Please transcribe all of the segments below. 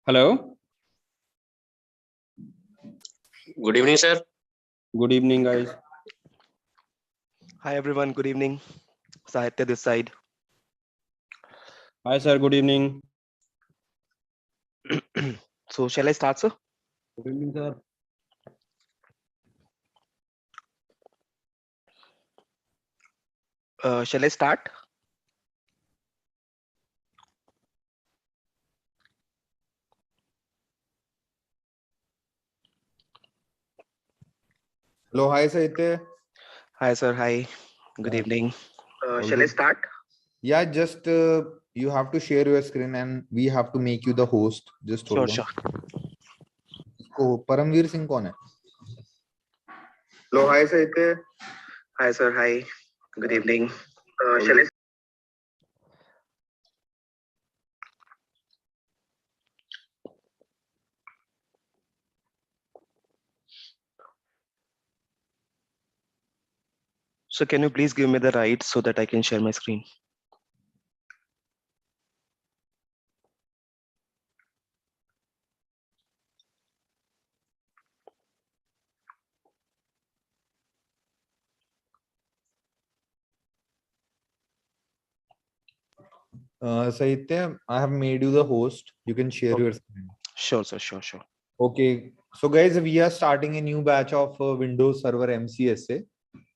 Hello. Good evening, sir. Good evening, guys. Hi everyone, good evening. Sahitya this side. Hi, sir. Good evening. So shall I start, sir? Good evening, sir. Shall I start? Hello, hi Sahitya. Hi sir, hi. Good evening. Shall I start? Yeah, just you have to share your screen and we have to make you the host. Just hold Sure, on. sure. Oh, Paramveer Singh कौन है? Hello, hi Sahitya. Hi sir, hi. Good evening. Shall I? So can you please give me the rights so that I can share my screen? Sahitya, I have made you the host. You can share Okay. your screen. Sure, sir, sure. Okay. So guys, we are starting a new batch of Windows Server MCSA.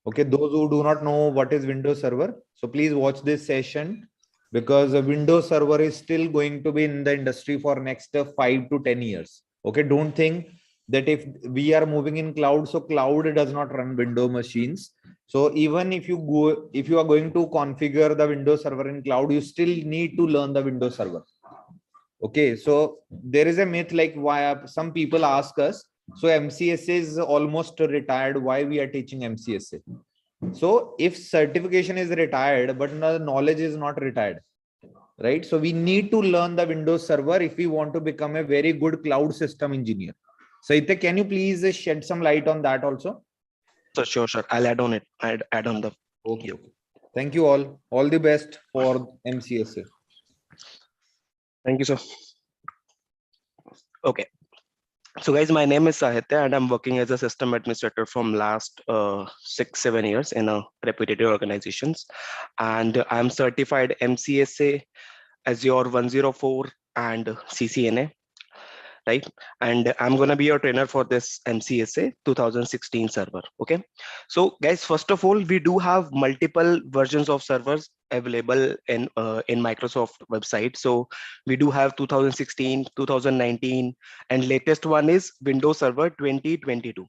Okay, those who do not know what is Windows Server, so please watch this session because Windows Server is still going to be in the industry for next 5 to 10 years. Okay, don't think that if we are moving in cloud, so cloud does not run Windows machines. So even if you are going to configure the Windows Server in cloud, you still need to learn the Windows Server. Okay, so there is a myth like why some people ask us, so MCSA is almost retired, why we are teaching MCSA? So if certification is retired, but the knowledge is not retired, right? So we need to learn the Windows Server if we want to become a very good cloud system engineer. Saitya, can you please shed some light on that also? So sure. I'll add on it. I'd add on the. Okay. Thank you all. All the best for MCSA. Thank you, sir. Okay. So guys, my name is Sahitya and I'm working as a system administrator from last 6-7 years in a reputed organizations. And I'm certified MCSA, Azure 104 and CCNA, right? And I'm going to be your trainer for this MCSA 2016 server. Okay. So guys, first of all, we do have multiple versions of servers available in Microsoft website. So we do have 2016, 2019, and latest one is Windows Server 2022.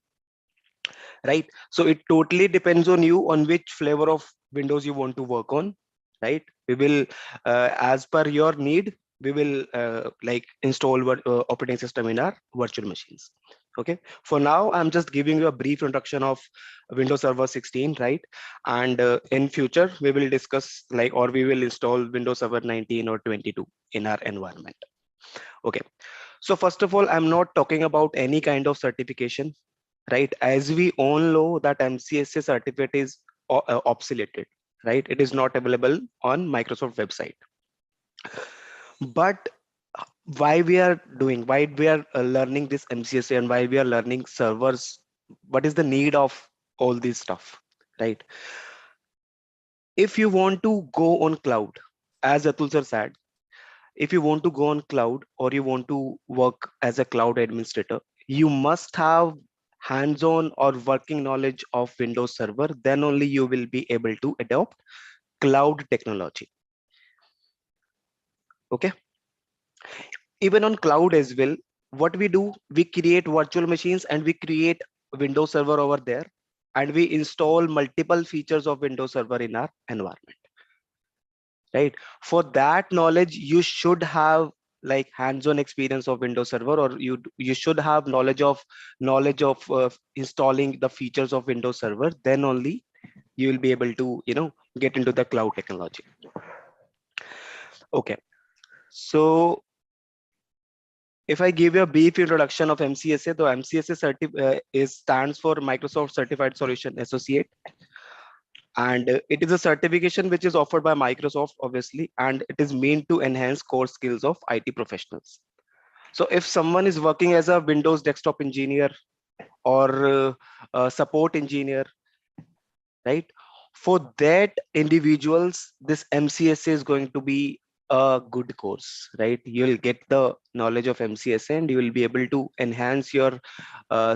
Right. So it totally depends on you on which flavor of Windows you want to work on. Right. We will, as per your need, we will like install operating system in our virtual machines. Okay. For now, I'm just giving you a brief introduction of Windows Server 16, right? And in future, we will discuss like, or we will install Windows Server 19 or 22 in our environment. Okay. So first of all, I'm not talking about any kind of certification, right? As we all know that MCSA certificate is obsoleted, right? It is not available on Microsoft website. But why we are learning this MCSA and why we are learning servers? What is the need of all this stuff, right? If you want to go on cloud, as Atul sir said, if you want to go on cloud or you want to work as a cloud administrator, you must have hands-on or working knowledge of Windows Server. Then only you will be able to adopt cloud technology. Okay. Even on cloud as well, what we do, we create virtual machines and we create Windows Server over there, and we install multiple features of Windows Server in our environment. Right. For that knowledge, you should have like hands-on experience of Windows Server, or you should have knowledge of installing the features of Windows Server. Then only you will be able to get into the cloud technology. Okay. So if I give you a brief introduction of MCSA, the MCSA stands for Microsoft Certified Solution Associate. And it is a certification which is offered by Microsoft, obviously, and it is meant to enhance core skills of IT professionals. So if someone is working as a Windows desktop engineer or a support engineer, right? For that individuals, this MCSA is going to be a good course, right? You'll get the knowledge of MCSA and you will be able to enhance your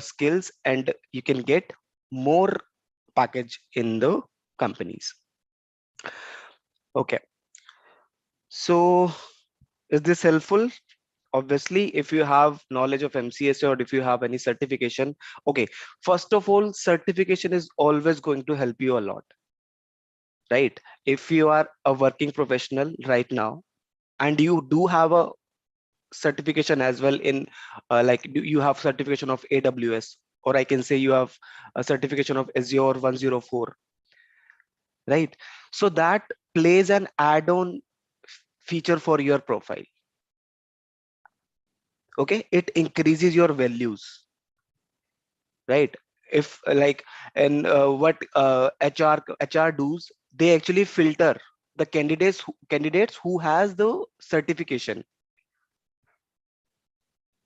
skills, and you can get more package in the companies. Okay, so is this helpful? Obviously, if you have knowledge of MCSA or if you have any certification, okay, first of all, certification is always going to help you a lot, right? If you are a working professional right now and you do have a certification as well in like you have certification of AWS, or I can say you have a certification of Azure 104, right? So that plays an add-on feature for your profile. Okay, it increases your values, right? If like, and what HR does, they actually filter the candidates who has the certification,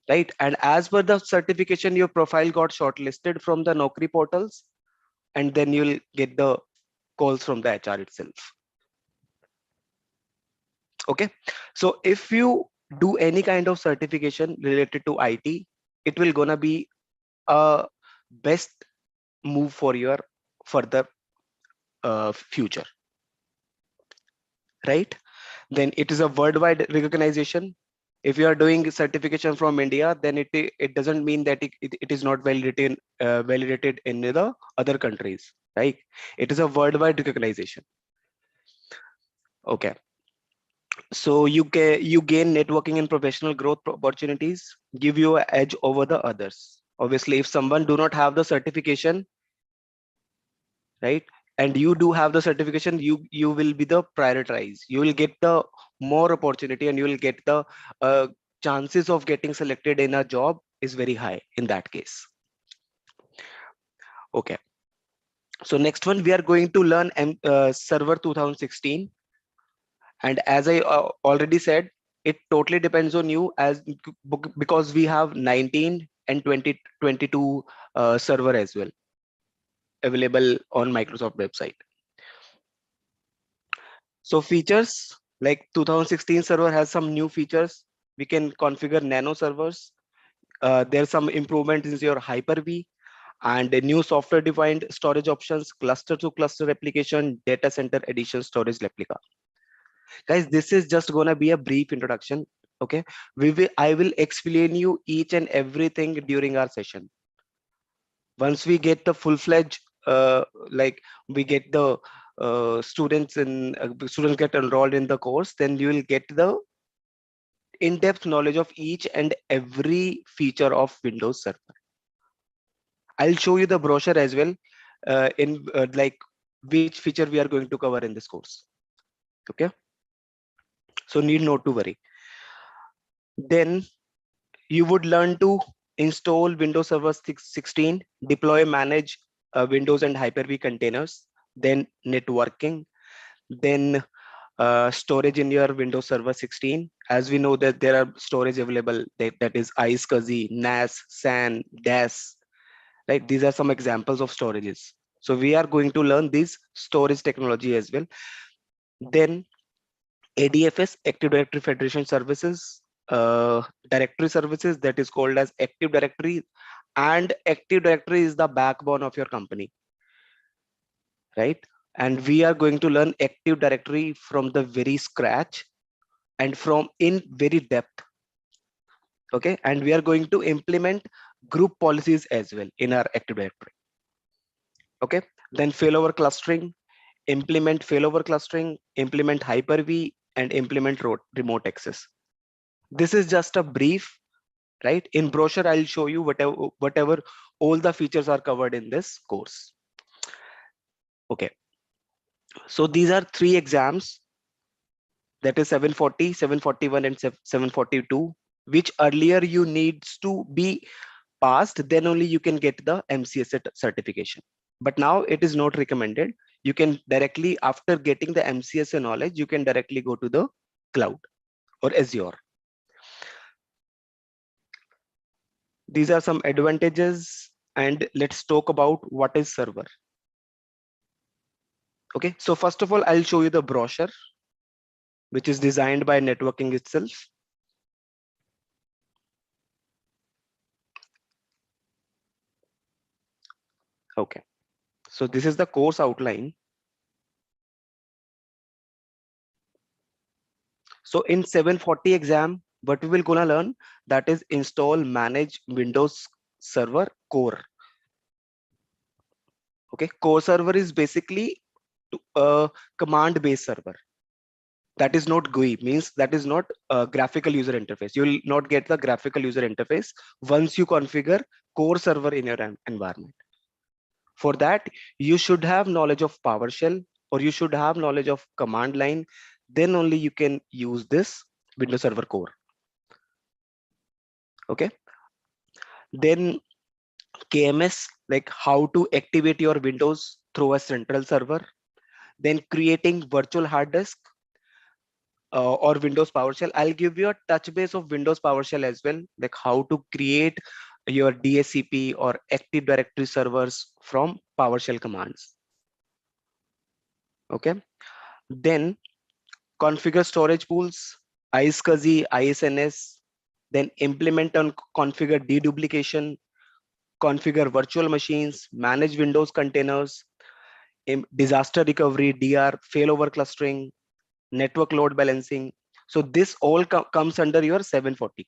right? And as per the certification, your profile got shortlisted from the Naukri portals, and then you'll get the calls from the HR itself. Okay, so if you do any kind of certification related to IT, it will gonna be a best move for your further future, right? Then it is a worldwide recognition. If you are doing certification from India, then it doesn't mean that it is not validated in the other countries, right? It is a worldwide recognition. Okay, so you gain networking and professional growth opportunities, give you an edge over the others. Obviously, if someone do not have the certification, right, and you do have the certification, you will be the prioritized, you will get the more opportunity, and you will get the chances of getting selected in a job is very high in that case. Okay, so next one we are going to learn server 2016, and as I already said, it totally depends on you, as because we have 19 and 2022 server as well available on Microsoft website. So features like 2016 server has some new features. We can configure nano servers. There's some improvement in your Hyper-V and a new software defined storage options, cluster to cluster application, data center edition storage replica. Guys, this is just gonna be a brief introduction. Okay, I will explain you each and everything during our session. Once we get the full-fledged, like we get the students get enrolled in the course, then you will get the in-depth knowledge of each and every feature of Windows Server. I'll show you the brochure as well in like which feature we are going to cover in this course. Okay, so need not to worry. Then you would learn to install Windows Server 16, deploy, manage Windows and Hyper-V containers, then networking, then storage in your Windows Server 16. As we know that there are storage available, that is Iis Server, NAS, SAN, DAS, right? These are some examples of storages. So we are going to learn this storage technology as well. Then ADFS, Active Directory Federation Services, directory services, that is called as Active Directory, and Active Directory is the backbone of your company, right? And we are going to learn Active Directory from the very scratch and from in very depth. Okay, and we are going to implement group policies as well in our Active Directory. Okay, then failover clustering, implement failover clustering, implement Hyper-V, and implement remote access. This is just a brief, right? In brochure, I'll show you whatever all the features are covered in this course. Okay, so these are 3 exams, that is 740, 741, and 742, which earlier you needs to be passed, then only you can get the MCSA certification. But now it is not recommended. You can directly, after getting the MCSA knowledge, you can directly go to the cloud or Azure. these are some advantages, and let's talk about what is server. Okay, so first of all, I'll show you the brochure, which is designed by networking itself. Okay, so this is the course outline. So in 740 exam, what we will gonna learn, that is install, manage Windows Server core. Okay, core server is basically a command-based server. That is not GUI, means that is not a graphical user interface. You will not get the graphical user interface once you configure core server in your environment. For that, you should have knowledge of PowerShell, or you should have knowledge of command line. Then only you can use this Windows Server core. Okay. Then KMS, like how to activate your Windows through a central server. Then creating virtual hard disk or Windows PowerShell. I'll give you a touch base of Windows PowerShell as well, like how to create your DHCP or Active Directory servers from PowerShell commands. Okay. Then configure storage pools, Iis SCSI, ISNS, then implement and configure deduplication, configure virtual machines, manage Windows containers, disaster recovery, DR, failover clustering, network load balancing. So this all comes under your 740.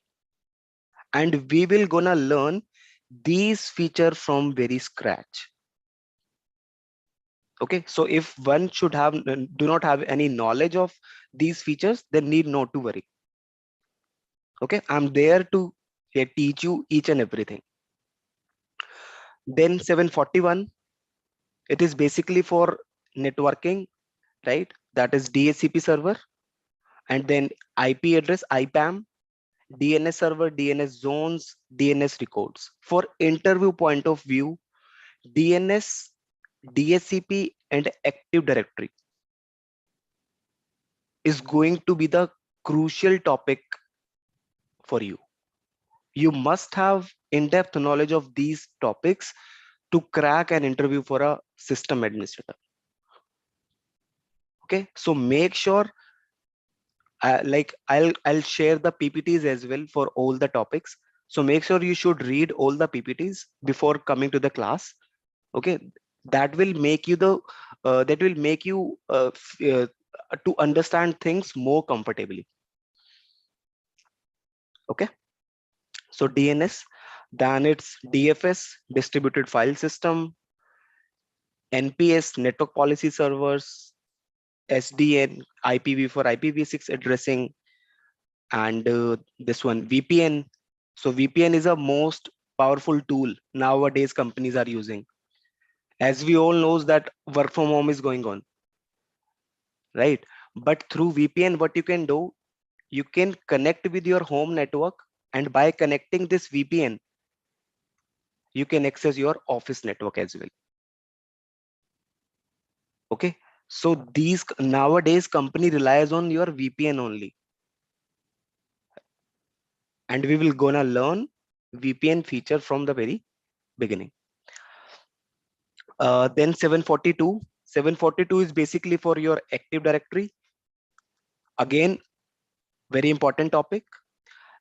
And we will gonna learn these features from very scratch. Okay, so if one should have do not have any knowledge of these features, then need not to worry. Okay, I'm there to teach you each and everything. Then 741, it is basically for networking, right? That is DHCP server, and then IP address, IPAM, DNS server, DNS zones, DNS records. For interview point of view, DNS, DHCP, and Active Directory is going to be the crucial topic for you. You must have in-depth knowledge of these topics to crack an interview for a system administrator. Okay, so make sure like I'll share the PPTs as well for all the topics. So make sure you should read all the PPTs before coming to the class. Okay, that will make you to understand things more comfortably. Okay, so DNS, then it's DFS, distributed file system, NPS, network policy servers, SDN, IPv4, IPv6 addressing, and this one VPN. So VPN is a most powerful tool nowadays companies are using. As we all knows that work from home is going on, right? But through VPN, what you can do, you can connect with your home network, and by connecting this VPN, you can access your office network as well. Okay, so these nowadays company relies on your VPN only, and we will gonna learn VPN feature from the very beginning. Then 742 is basically for your Active Directory. Again, very important topic.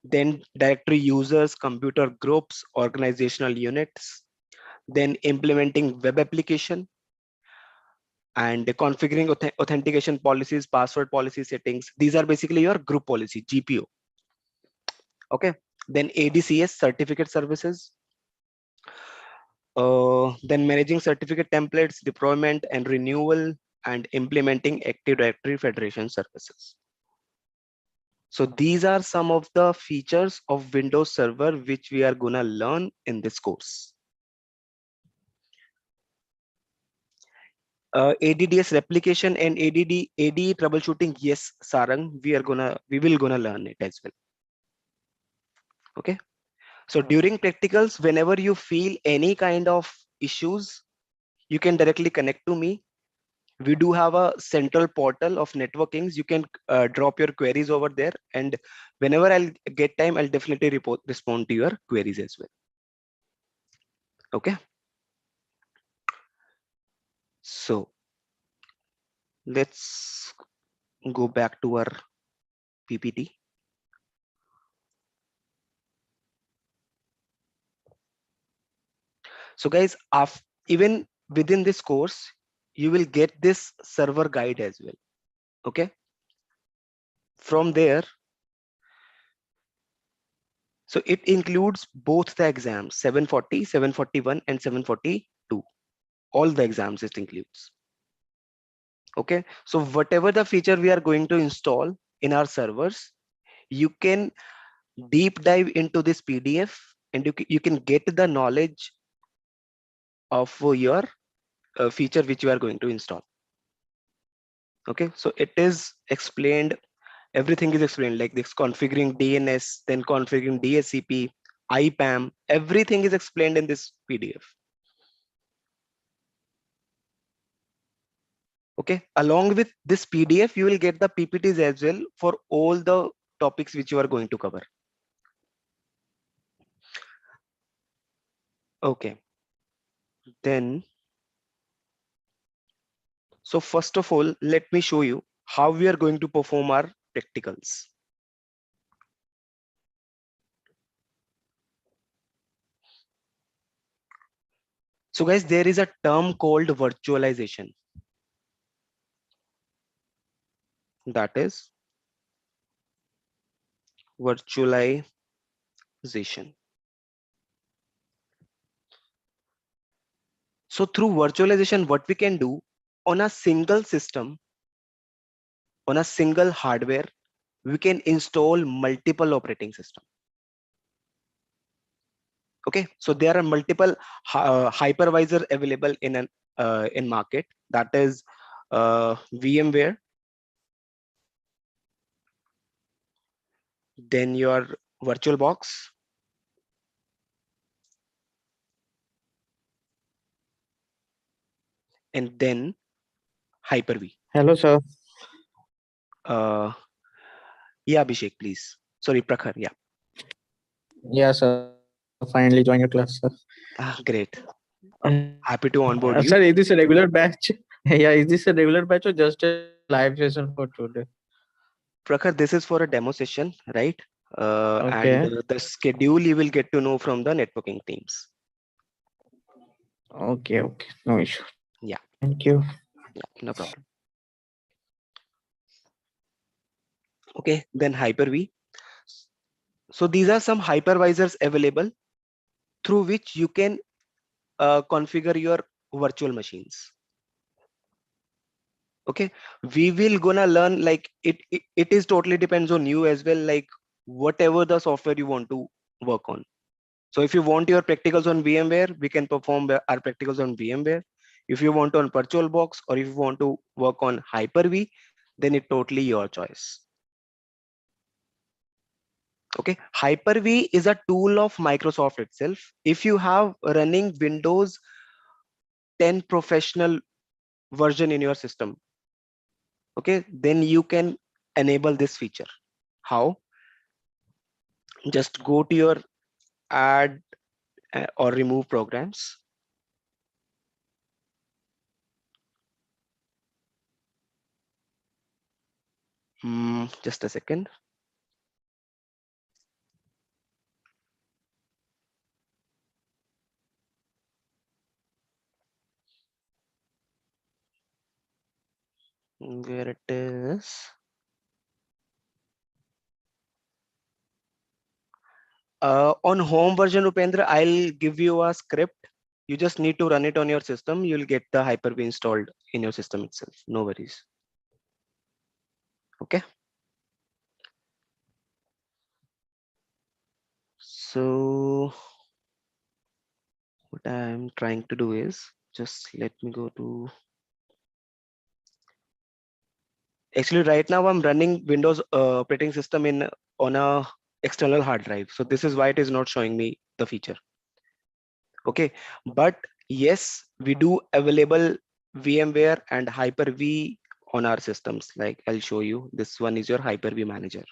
Then directory users, computer groups, organizational units, then implementing web application, and configuring authentication policies, password policy settings. These are basically your group policy, GPO. Okay, then ADCS, certificate services, then managing certificate templates, deployment and renewal, and implementing Active Directory Federation services. So these are some of the features of Windows Server which we are gonna learn in this course. ADDS replication and AD troubleshooting, yes, Sarang, we will gonna learn it as well. Okay, so during practicals, whenever you feel any kind of issues, you can directly connect to me. We do have a central portal of networkings. You can drop your queries over there, and whenever I'll get time, I'll definitely respond to your queries as well. Okay. So let's go back to our PPT. So guys, even within this course, you will get this server guide as well. Okay. From there, so it includes both the exams, 740, 741, and 742. All the exams it includes. Okay. So whatever the feature we are going to install in our servers, you can deep dive into this PDF and you can get the knowledge of your feature which you are going to install. Okay, so it is explained, everything is explained, like this configuring DNS, then configuring DHCP, IPAM, everything is explained in this PDF. Okay, along with this PDF, you will get the PPTs as well for all the topics which you are going to cover. Okay, then, so first of all, let me show you how we are going to perform our practicals. So guys, there is a term called virtualization. That is virtualization. So through virtualization, what we can do on a single system, on a single hardware, we can install multiple operating systems. Okay, so there are multiple hypervisor available in market. That is VMware, then your VirtualBox, and then Hyper-V. Hello, sir. Yeah, Abhishek, please. Sorry, Prakhar. Yeah. Yeah, sir. Finally joined your class, sir. Great. Uh, Happy to onboard you. Sir, is this a regular batch? Yeah, is this a regular batch or just a live session for today? Prakhar, this is for a demo session, right? Okay. And the schedule you will get to know from the networking teams. Okay, okay. No issue. Yeah. Thank you. Yeah, no problem. Okay, then Hyper-V. So these are some hypervisors available through which you can configure your virtual machines. Okay, we will gonna learn like it is totally depends on you as well, like whatever the software you want to work on. So if you want your practicals on VMware, we can perform our practicals on VMware. If you want on VirtualBox or if you want to work on Hyper-V, then it's totally your choice. Okay, Hyper-V is a tool of Microsoft itself. If you have running Windows 10 professional version in your system, okay, then you can enable this feature. How? Just go to your add or remove programs. Just a second. Where it is. On home version, Upendra, I'll give you a script. You just need to run it on your system. You'll get the Hyper-V installed in your system itself. No worries. Okay. So what I'm trying to do is just let me go to. Actually, right now I'm running Windows operating system on a external hard drive. So this is why it is not showing me the feature. Okay, but yes, we do available VMware and Hyper-V on our systems. Like I'll show you, this one is your Hyper-V manager.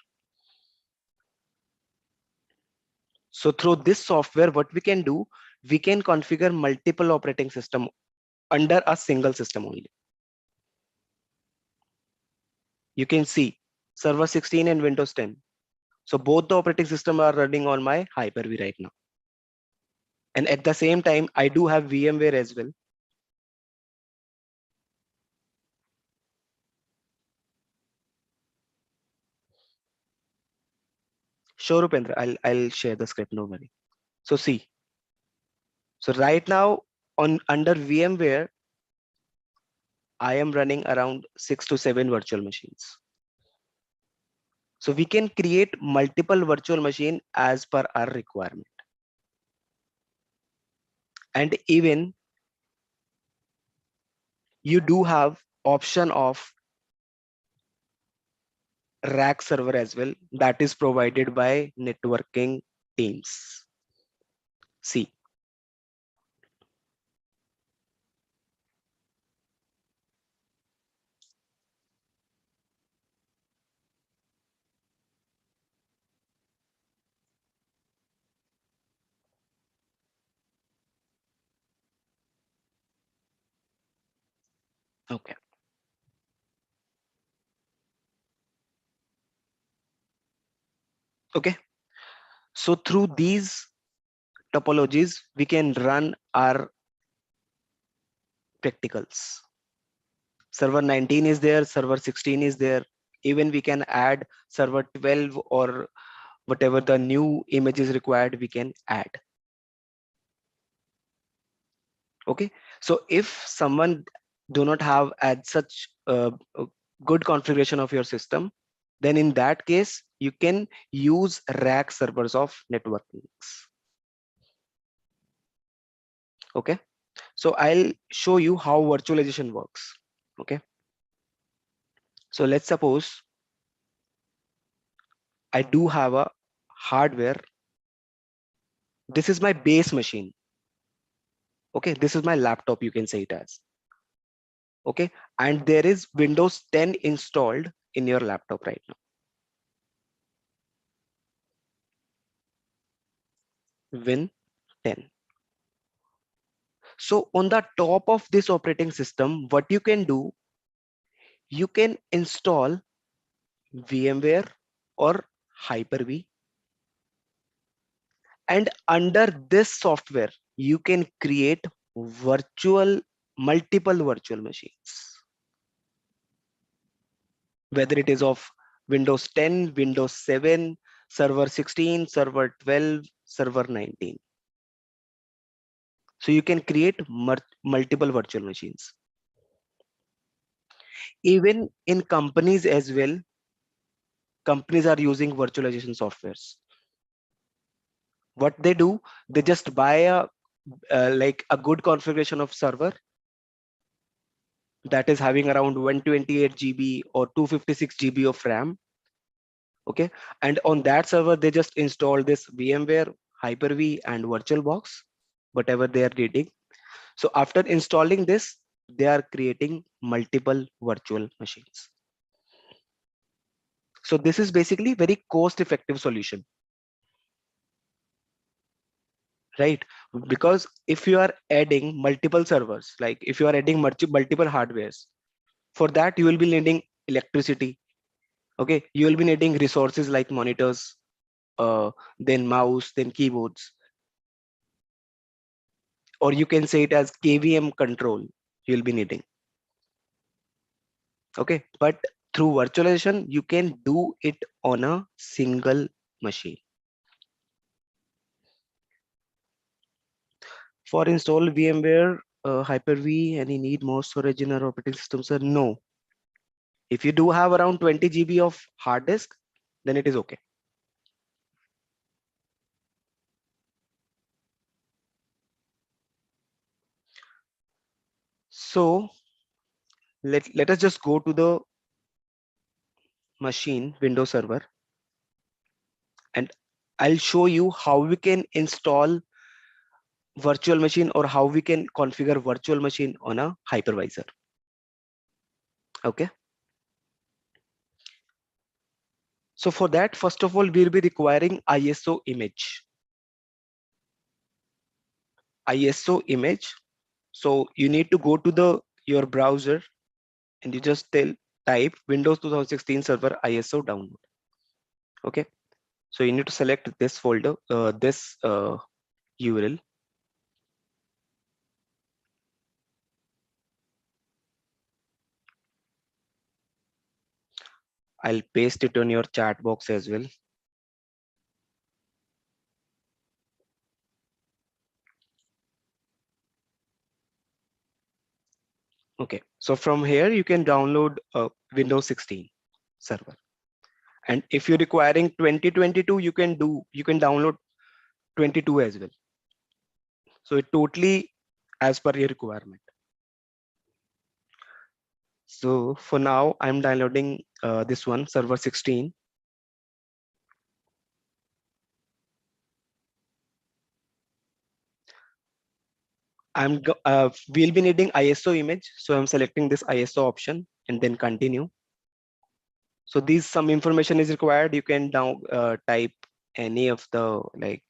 So through this software, what we can do, we can configure multiple operating system under a single system only. You can see server 16 and Windows 10. So both the operating system are running on my Hyper-V right now. And at the same time, I do have VMware as well. Sure, Upendra, I'll share the script, no worry. So see, so right now under VMware, I am running around 6 to 7 virtual machines. So we can create multiple virtual machine as per our requirement. And even you do have option of rack server as well, that is provided by networking teams. See, okay. Okay. So through these topologies, we can run our practicals. Server 19 is there, server 16 is there. Even we can add server 12 or whatever the new image is required, we can add. Okay. So if someone do not have as such a good configuration of your system, then in that case, you can use rack servers of networking. Okay. So I'll show you how virtualization works. Okay. So let's suppose I do have a hardware. This is my base machine. Okay. This is my laptop, you can say it as. Okay. And there is Windows 10 installed in your laptop right now. Win 10. So on the top of this operating system, what you can do, you can install VMware or Hyper-V. And under this software, you can create multiple virtual machines. Whether it is of Windows 10, Windows 7, server 16, server 12, server 19. So you can create multiple virtual machines. Even in companies as well, companies are using virtualization softwares. What they do, they just buy like a good configuration of server that is having around 128 GB or 256 GB of RAM. Okay, and on that server they just install this VMware, Hyper-V and VirtualBox, whatever they are needing. So after installing this, they are creating multiple virtual machines. So this is basically very cost-effective solution, right? Because if you are adding multiple servers, like if you are adding multiple hardwares, for that you will be needing electricity. Okay, you will be needing resources like monitors, then mouse, then keyboards, or you can say it as KVM control you'll be needing. Okay, but through virtualization, you can do it on a single machine. For install VMware, Hyper-V, and you need more storage in our operating system, sir? No. If you do have around 20 GB of hard disk, then it is okay. So let us just go to the machine Windows Server, and I'll show you how we can install virtual machine or how we can configure virtual machine on a hypervisor. Okay. So for that, first of all, we'll be requiring ISO image. ISO image. So you need to go to your browser and you just type Windows 2016 Server ISO download. Okay, so you need to select this folder, this URL. I'll paste it on your chat box as well. Okay, so from here you can download Windows 16 Server, and if you're requiring 2022, you can download 22 as well. So it totally as per your requirement. So for now, I'm downloading this one, Server 16. We'll be needing ISO image, so I'm selecting this ISO option and then continue. So some information is required. You can now type any of the, like,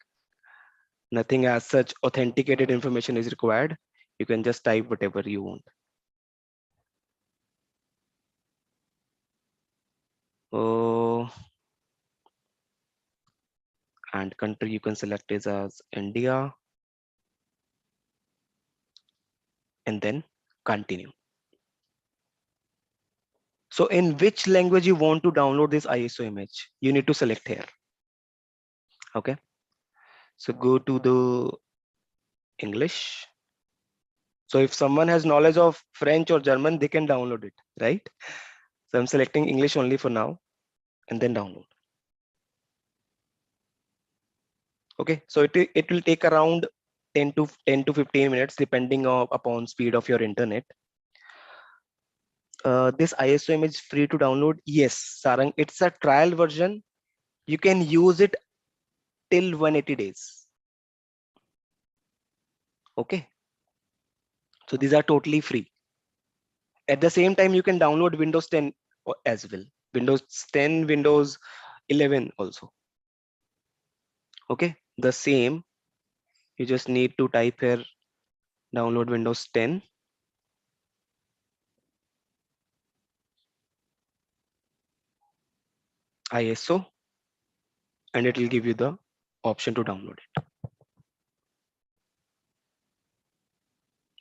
nothing as such authenticated information is required. You can just type whatever you want. And country you can select is as India, and then continue. So in which language you want to download this ISO image, you need to select here. Okay, so go to the English. So if someone has knowledge of French or German, they can download it, right? So I'm selecting English only for now and then download. Okay, so it will take around 10 to 15 minutes depending upon speed of your internet. This ISO image is free to download. Yes, Sarang, it's a trial version. You can use it till 180 days. Okay, so these are totally free. At the same time, you can download Windows 10 as well. Windows 10, Windows 11 also. Okay, the same. You just need to type here, download Windows 10. ISO, and it will give you the option to download it.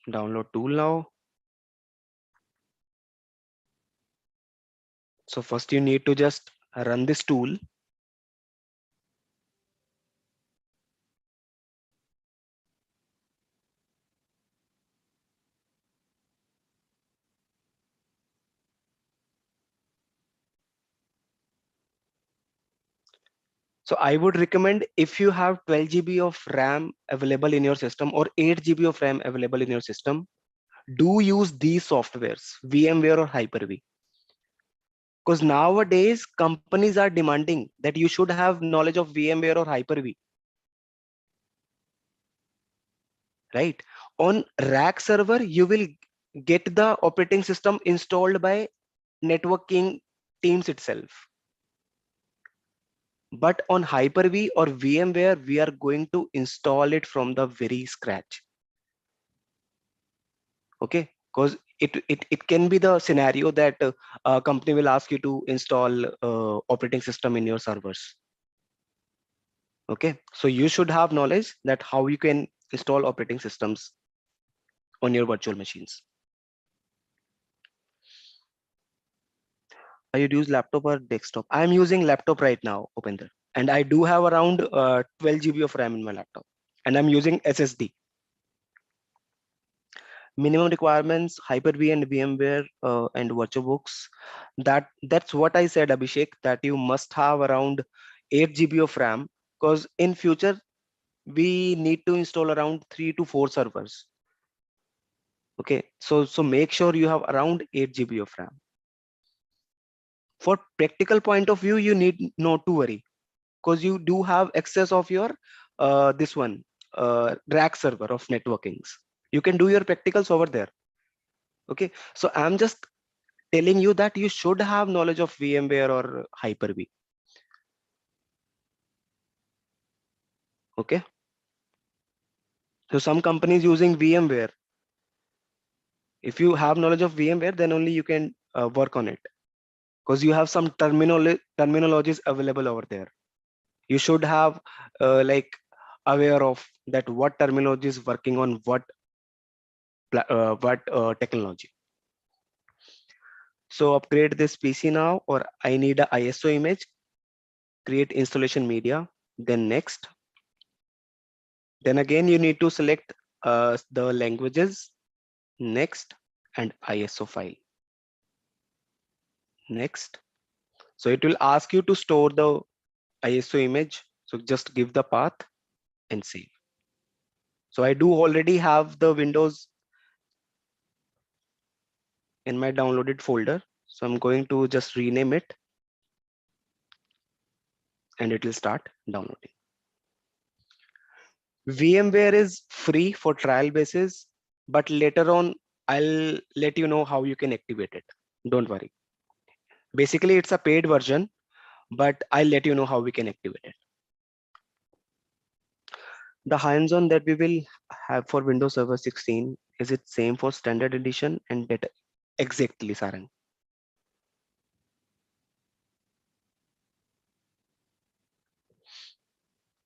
Download tool now. So first you need to just run this tool. So I would recommend, if you have 12 GB of RAM available in your system or 8 GB of RAM available in your system, do use these softwares, VMware or Hyper-V. Because nowadays companies are demanding that you should have knowledge of VMware or Hyper-V. Right? On rack server, you will get the operating system installed by networking teams itself. But on Hyper-V or VMware, we are going to install it from the very scratch. Okay, because it can be the scenario that a company will ask you to install operating system in your servers. Okay, so you should have knowledge that how you can install operating systems on your virtual machines. I would use laptop or desktop. I am using laptop right now, Upender, and I do have around 12 GB of RAM in my laptop, and I'm using SSD. Minimum requirements, Hyper-V and VMware and VirtualBooks. That's what I said, Abhishek, that you must have around 8 GB of RAM, because in future we need to install around 3 to 4 servers. Okay, so make sure you have around 8 GB of RAM. For practical point of view, you need not to worry, because you do have access of your this one rack server of networkings. You can do your practicals over there. Okay, so I'm just telling you that you should have knowledge of VMware or Hyper-V. Okay, So some companies using VMware. If you have knowledge of VMware, then only you can work on it, because you have some terminologies available over there. You should have like aware of that what terminology is working on what technology. So upgrade this PC now, or I need a ISO image, create installation media, then next. Then again, you need to select the languages, next, and ISO file, next. So it will ask you to store the ISO image. So just give the path and save. So I do already have the Windows in my downloaded folder. So I'm going to just rename it and it will start downloading. VMware is free for trial basis, but later on, I'll let you know how you can activate it. Don't worry. Basically, it's a paid version, but I'll let you know how we can activate it. The hands-on that we will have for Windows Server 16, is it same for standard edition and data? Exactly, Sarang.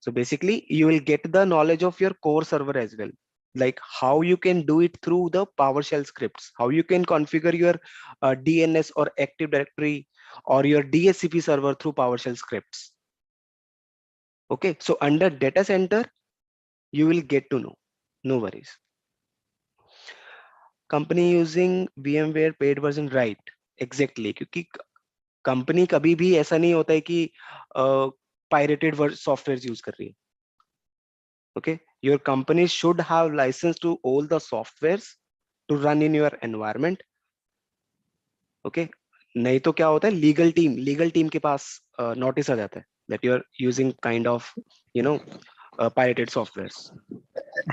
So basically, you will get the knowledge of your core server as well, like how you can do it through the PowerShell scripts, how you can configure your DNS or Active Directory or your DHCP server through PowerShell scripts. Okay, so under data center, you will get to know. No worries. Company using VMware paid version, right? Exactly, क्योंकि company कभी भी ऐसा नहीं होता है कि pirated software use कर रही है. Okay, your company should have license to all the softwares to run in your environment. Okay, नहीं तो क्या होता है, legal team के पास notice आ जाता है that you are using kind of, you know, pirated softwares.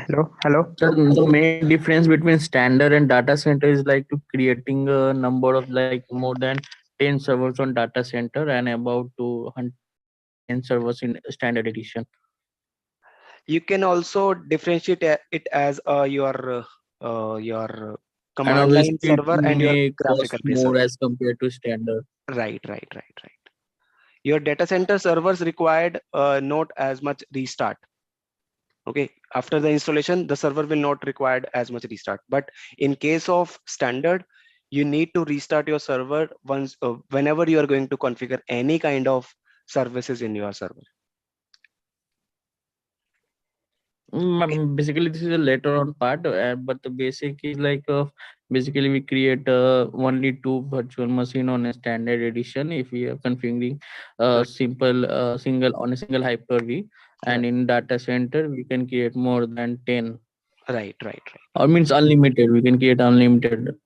Hello. Sir, the main difference between standard and data center is like to creating a number of like more than 10 servers on data center and about 210 servers in standard edition. You can also differentiate it as your And command line obviously, it server and your may cost graphical-based more server. as compared to standard. Right. Your data center servers required not as much restart. Okay, after the installation, the server will not require as much restart. But in case of standard, you need to restart your server once whenever you are going to configure any kind of services in your server. Basically, this is a later on part, but the basic is like basically we create only 2 virtual machine on a standard edition if we are configuring simple single on a single Hyper-V, and in data center we can create more than 10. Right. Or means unlimited. We can create unlimited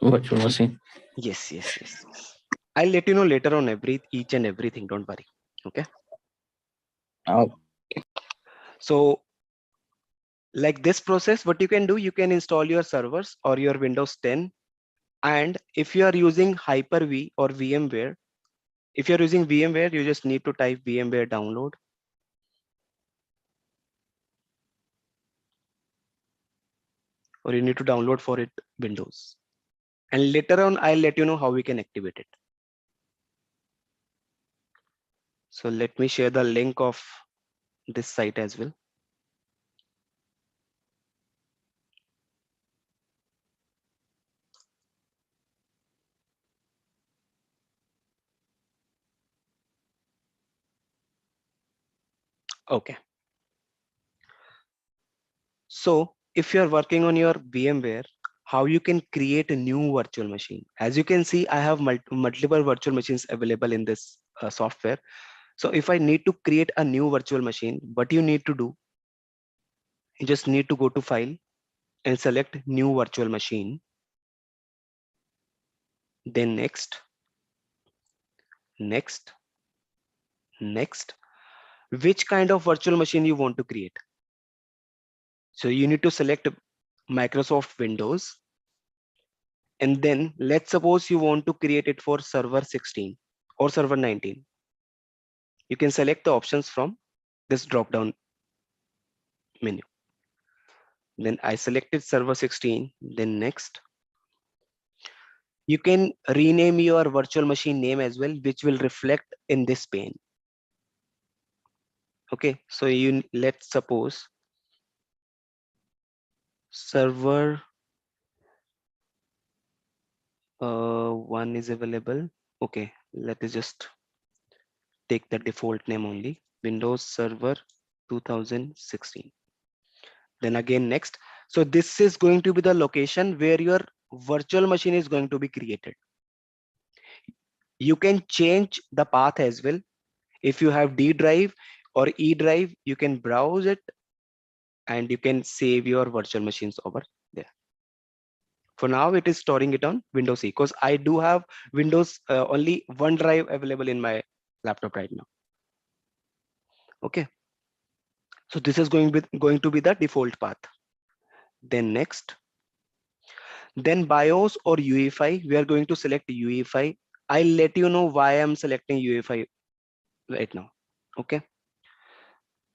virtual machine. Yes. I'll let you know later on each and everything. Don't worry. Okay. So like this process, what you can do, you can install your servers or your Windows 10. And if you are using Hyper-V or VMware, if you're using VMware, you just need to type VMware download. Or you need to download for it Windows. And later on, I'll let you know how we can activate it. So let me share the link of this site as well. Okay. So if you're working on your VMware, how you can create a new virtual machine. As you can see, I have multiple virtual machines available in this software. So if I need to create a new virtual machine, what you need to do, you just need to go to File and select New Virtual Machine. Then Next. Which kind of virtual machine you want to create? So you need to select Microsoft Windows. And then let's suppose you want to create it for server 16 or server 19. You can select the options from this drop down menu. Then I selected server 16, then next. You can rename your virtual machine name as well, which will reflect in this pane. Okay, so let's suppose server 1 is available. Okay, let us just take the default name only, Windows Server 2016. Then again next. So this is going to be the location where your virtual machine is going to be created. You can change the path as well. If you have D drive or E drive, you can browse it and you can save your virtual machines over there. For now, it is storing it on Windows C because I do have Windows only one drive available in my laptop right now. Okay. So this is going to be the default path. Then next. Then BIOS or UEFI, we are going to select UEFI. I'll let you know why I'm selecting UEFI right now. Okay.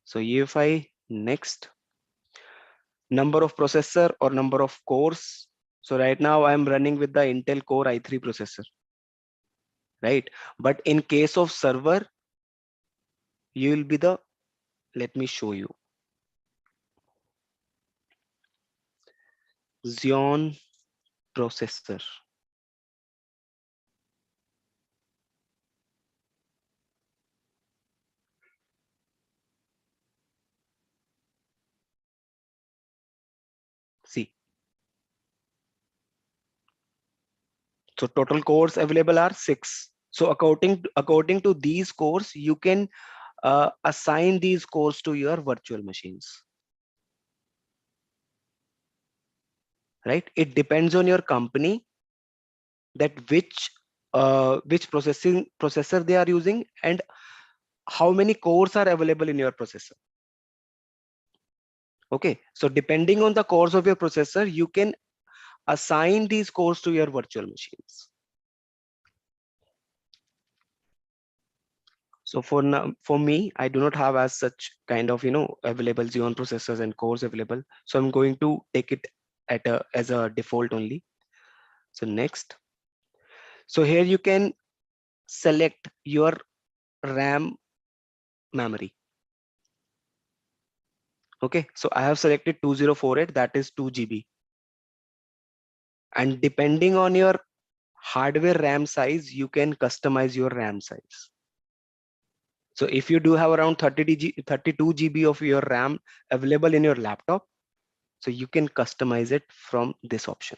So UEFI next. Number of processor or number of cores. So right now I'm running with the Intel Core i3 processor, right? But in case of server, you will be the, let me show you. Xeon processor. See. So total cores available are 6. So according to these cores, you can assign these cores to your virtual machines. Right? It depends on your company that which processor they are using and how many cores are available in your processor. Okay, so depending on the cores of your processor, you can assign these cores to your virtual machines. So for now, for me, I do not have as such kind of available Xeon processors and cores available. So I'm going to take it as a default only. So next. So here you can select your RAM memory. Okay, so I have selected 2048, that is 2 GB. And depending on your hardware RAM size, you can customize your RAM size. So if you do have around 32 GB of your RAM available in your laptop, so you can customize it from this option.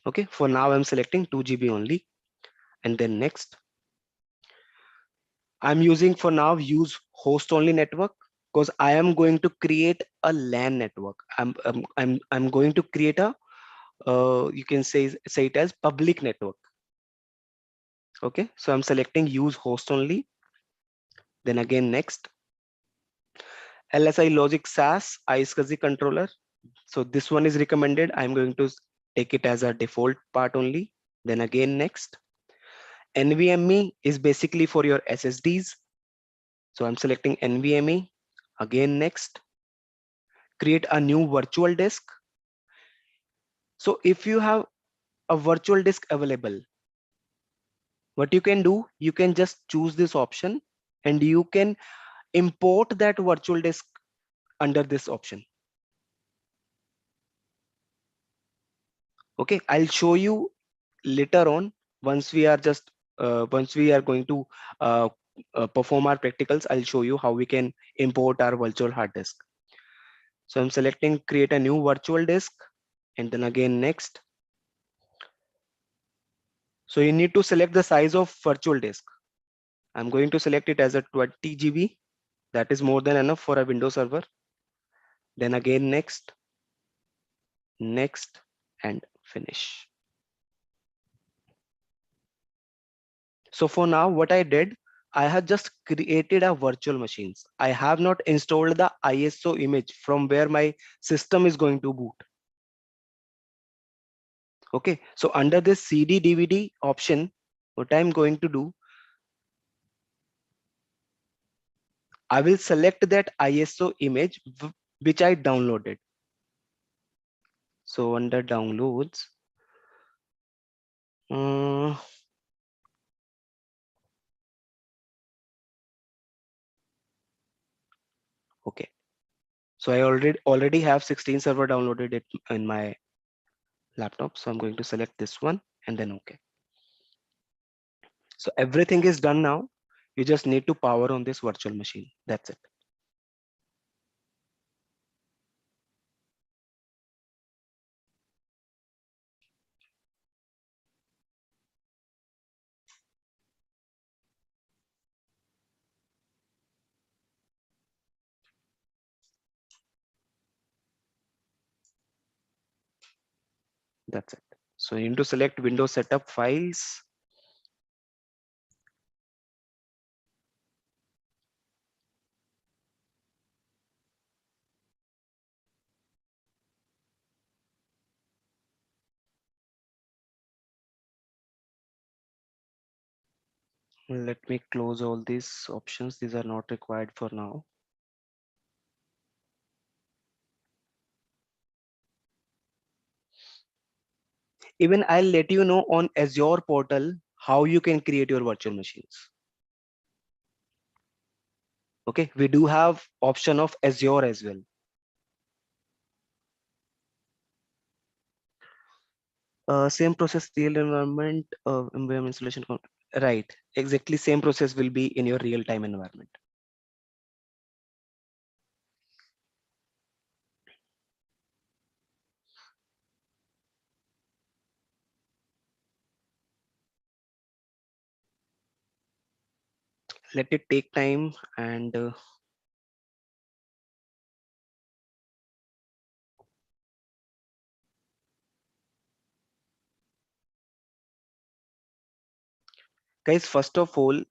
Okay, for now I'm selecting 2 GB only. And then next, I'm using for now use host only network because I am going to create a LAN network. I'm going to create a you can say it as public network. Okay, so I'm selecting use host only. Then again next, LSI logic SAS 𝐊𝐲 controller. So this one is recommended. I'm going to take it as a default part only. Then again next, NVMe is basically for your SSDs. So I'm selecting NVMe. Again next, create a new virtual disk. So if you have a virtual disk available, what you can do, you can just choose this option and you can import that virtual disk under this option. Okay, I'll show you later on once we are going to perform our practicals. I'll show you how we can import our virtual hard disk. So I'm selecting create a new virtual disk and then again next. So you need to select the size of virtual disk. I'm going to select it as a 20 GB. That is more than enough for a Windows server. Then again next and finish. So for now, what I did, I have just created a virtual machines. I have not installed the ISO image from where my system is going to boot. Okay, so under this CD DVD option, what I'm going to do, I will select that ISO image which I downloaded. So under downloads, okay. So I already have 16 server downloaded it in my laptop. So I'm going to select this one and then okay. So everything is done now. You just need to power on this virtual machine. That's it. That's it. So you need to select Windows setup files. Let me close all these options. These are not required for now. Even I'll let you know on Azure portal how you can create your virtual machines. Okay, we do have option of Azure as well. Same process, real environment, environment installation. Right, exactly same process will be in your real-time environment. Let it take time and guys, first of all,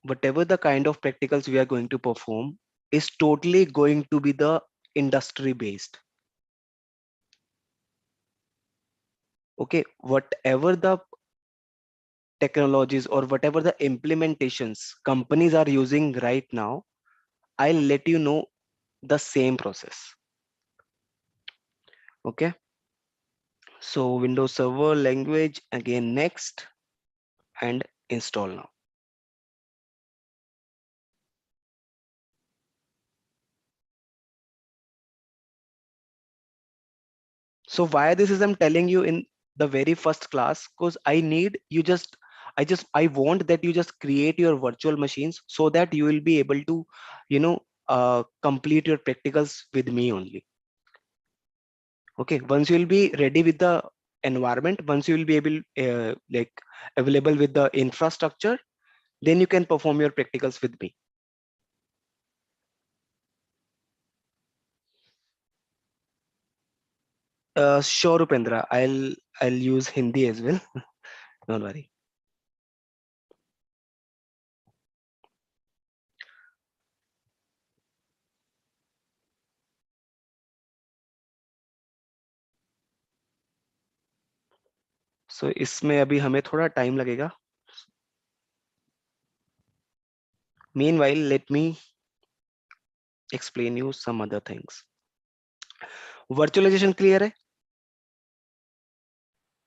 whatever the kind of practicals we are going to perform is totally going to be the industry based. Okay, whatever the technologies or whatever the implementations companies are using right now, I'll let you know the same process. Okay, so Windows Server language, again next, and install now. So why this is I'm telling you in the very first class, because I need you I want that you just create your virtual machines so that you will be able to, you know, complete your practicals with me only. Okay, once you will be ready with the environment, once you will be able like available with the infrastructure, then you can perform your practicals with me. Sure, Upendra, I'll use Hindi as well. Don't worry. So इसमें अभी हमें थोड़ा time लगेगा. Meanwhile, let me explain you some other things. Virtualization clear है?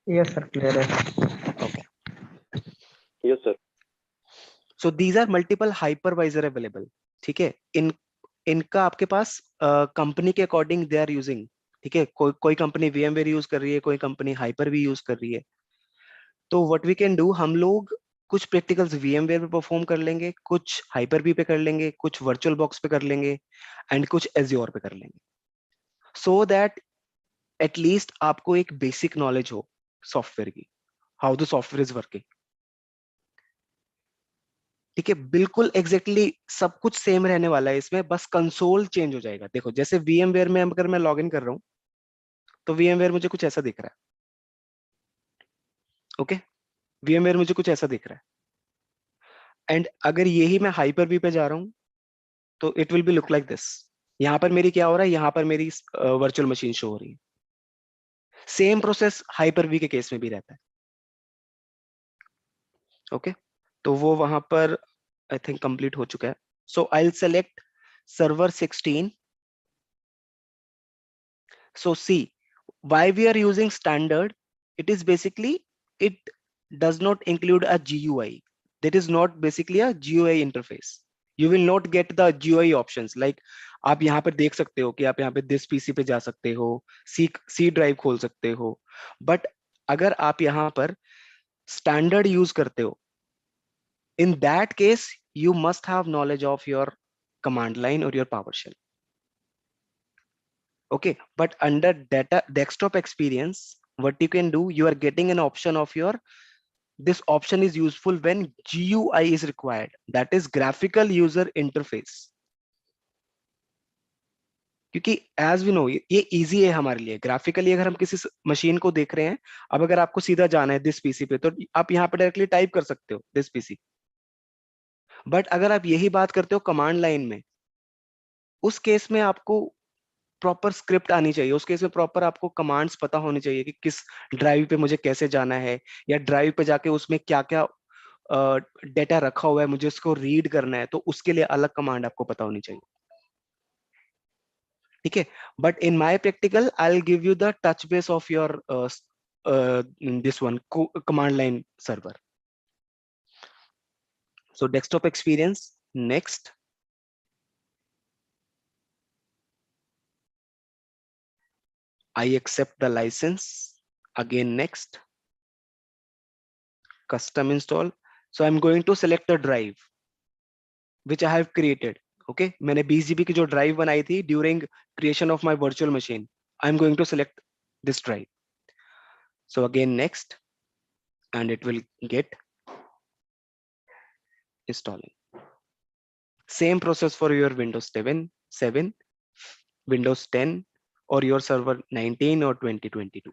Yes, sir. Clear. Okay. Yes, sir. So these are multiple hypervisor available. ठीक है? इनका आपके पास कंपनी के अकॉर्डिंग दे आर यूजिंग. ठीक है, कोई कंपनी VMware यूज कर रही है, कोई कंपनी Hyper-V यूज कर रही है. तो व्हाट वी कैन डू, हम लोग कुछ प्रैक्टिकल्स VMware पे परफॉर्म कर लेंगे, कुछ Hyper-V पे कर लेंगे, कुछ वर्चुअल बॉक्स पे कर लेंगे एंड कुछ Azure पे कर लेंगे, सो दैट एटलीस्ट आपको एक बेसिक नॉलेज हो सॉफ्टवेयर की, how the software is working. ठीक है, बिल्कुल एग्जैक्टली सब कुछ सेम रहने वाला है इसमें, बस कंसोल चेंज हो जाएगा. देखो जैसे VMware में अगर मैं लॉग इन कर रहा हूँ तो VMware मुझे कुछ ऐसा दिख रहा है. ओके, VMware मुझे कुछ ऐसा दिख रहा है. एंड अगर यही मैं Hyper-V पे जा रहा हूँ तो it will be look like this. यहाँ पर मेरी क्या हो रहा है, यहाँ पर मेरी वर्चुअल मशीन शो हो रही है. सेम प्रोसेस Hyper-V के केस में भी रहता है. ओके, तो वो वहां पर आई थिंक कंप्लीट हो चुका है. So I will select server 16. So see, why we are using standard, it is basically, it does not include a GUI. That is not basically a GUI interface. You will not get the GUI options. Like आप यहाँ पर देख सकते हो कि आप यहाँ पे दिस पीसी पे जा सकते हो, सी ड्राइव खोल सकते हो, बट अगर आप यहाँ पर स्टैंडर्ड यूज करते हो, in that case you must have knowledge of your command line or your PowerShell. Okay, but under data desktop experience, what you can do, you are getting an option of your, this option is useful when GUI is required, that is graphical user interface. क्योंकि as we know ये easy है हमारे लिए graphically, अगर हम किसी machine को देख रहे हैं, अब अगर आपको सीधा जाना है दिस पीसी पे, तो आप यहाँ पे डायरेक्टली टाइप कर सकते हो दिस पीसी, बट अगर आप यही बात करते हो कमांड लाइन में, उस केस में आपको प्रॉपर स्क्रिप्ट आनी चाहिए, उस केस में प्रॉपर आपको कमांड्स पता होनी चाहिए कि किस ड्राइव पे मुझे कैसे जाना है, या ड्राइव पे जाके उसमें क्या क्या डेटा रखा हुआ है, मुझे उसको रीड करना है, तो उसके लिए अलग कमांड आपको पता होनी चाहिए. ठीक है, but in my practical I will give you the touch base of your this one command line server. So desktop experience, next. I accept the license, again next. Custom install. So I'm going to select the drive which I have created. Okay, मैंने 20 GB की जो drive बनाई थी during creation of my virtual machine. I'm going to select this drive. So again next, and it will get installing. Same process for your Windows 7, Windows 10, or your server 19 or 2022.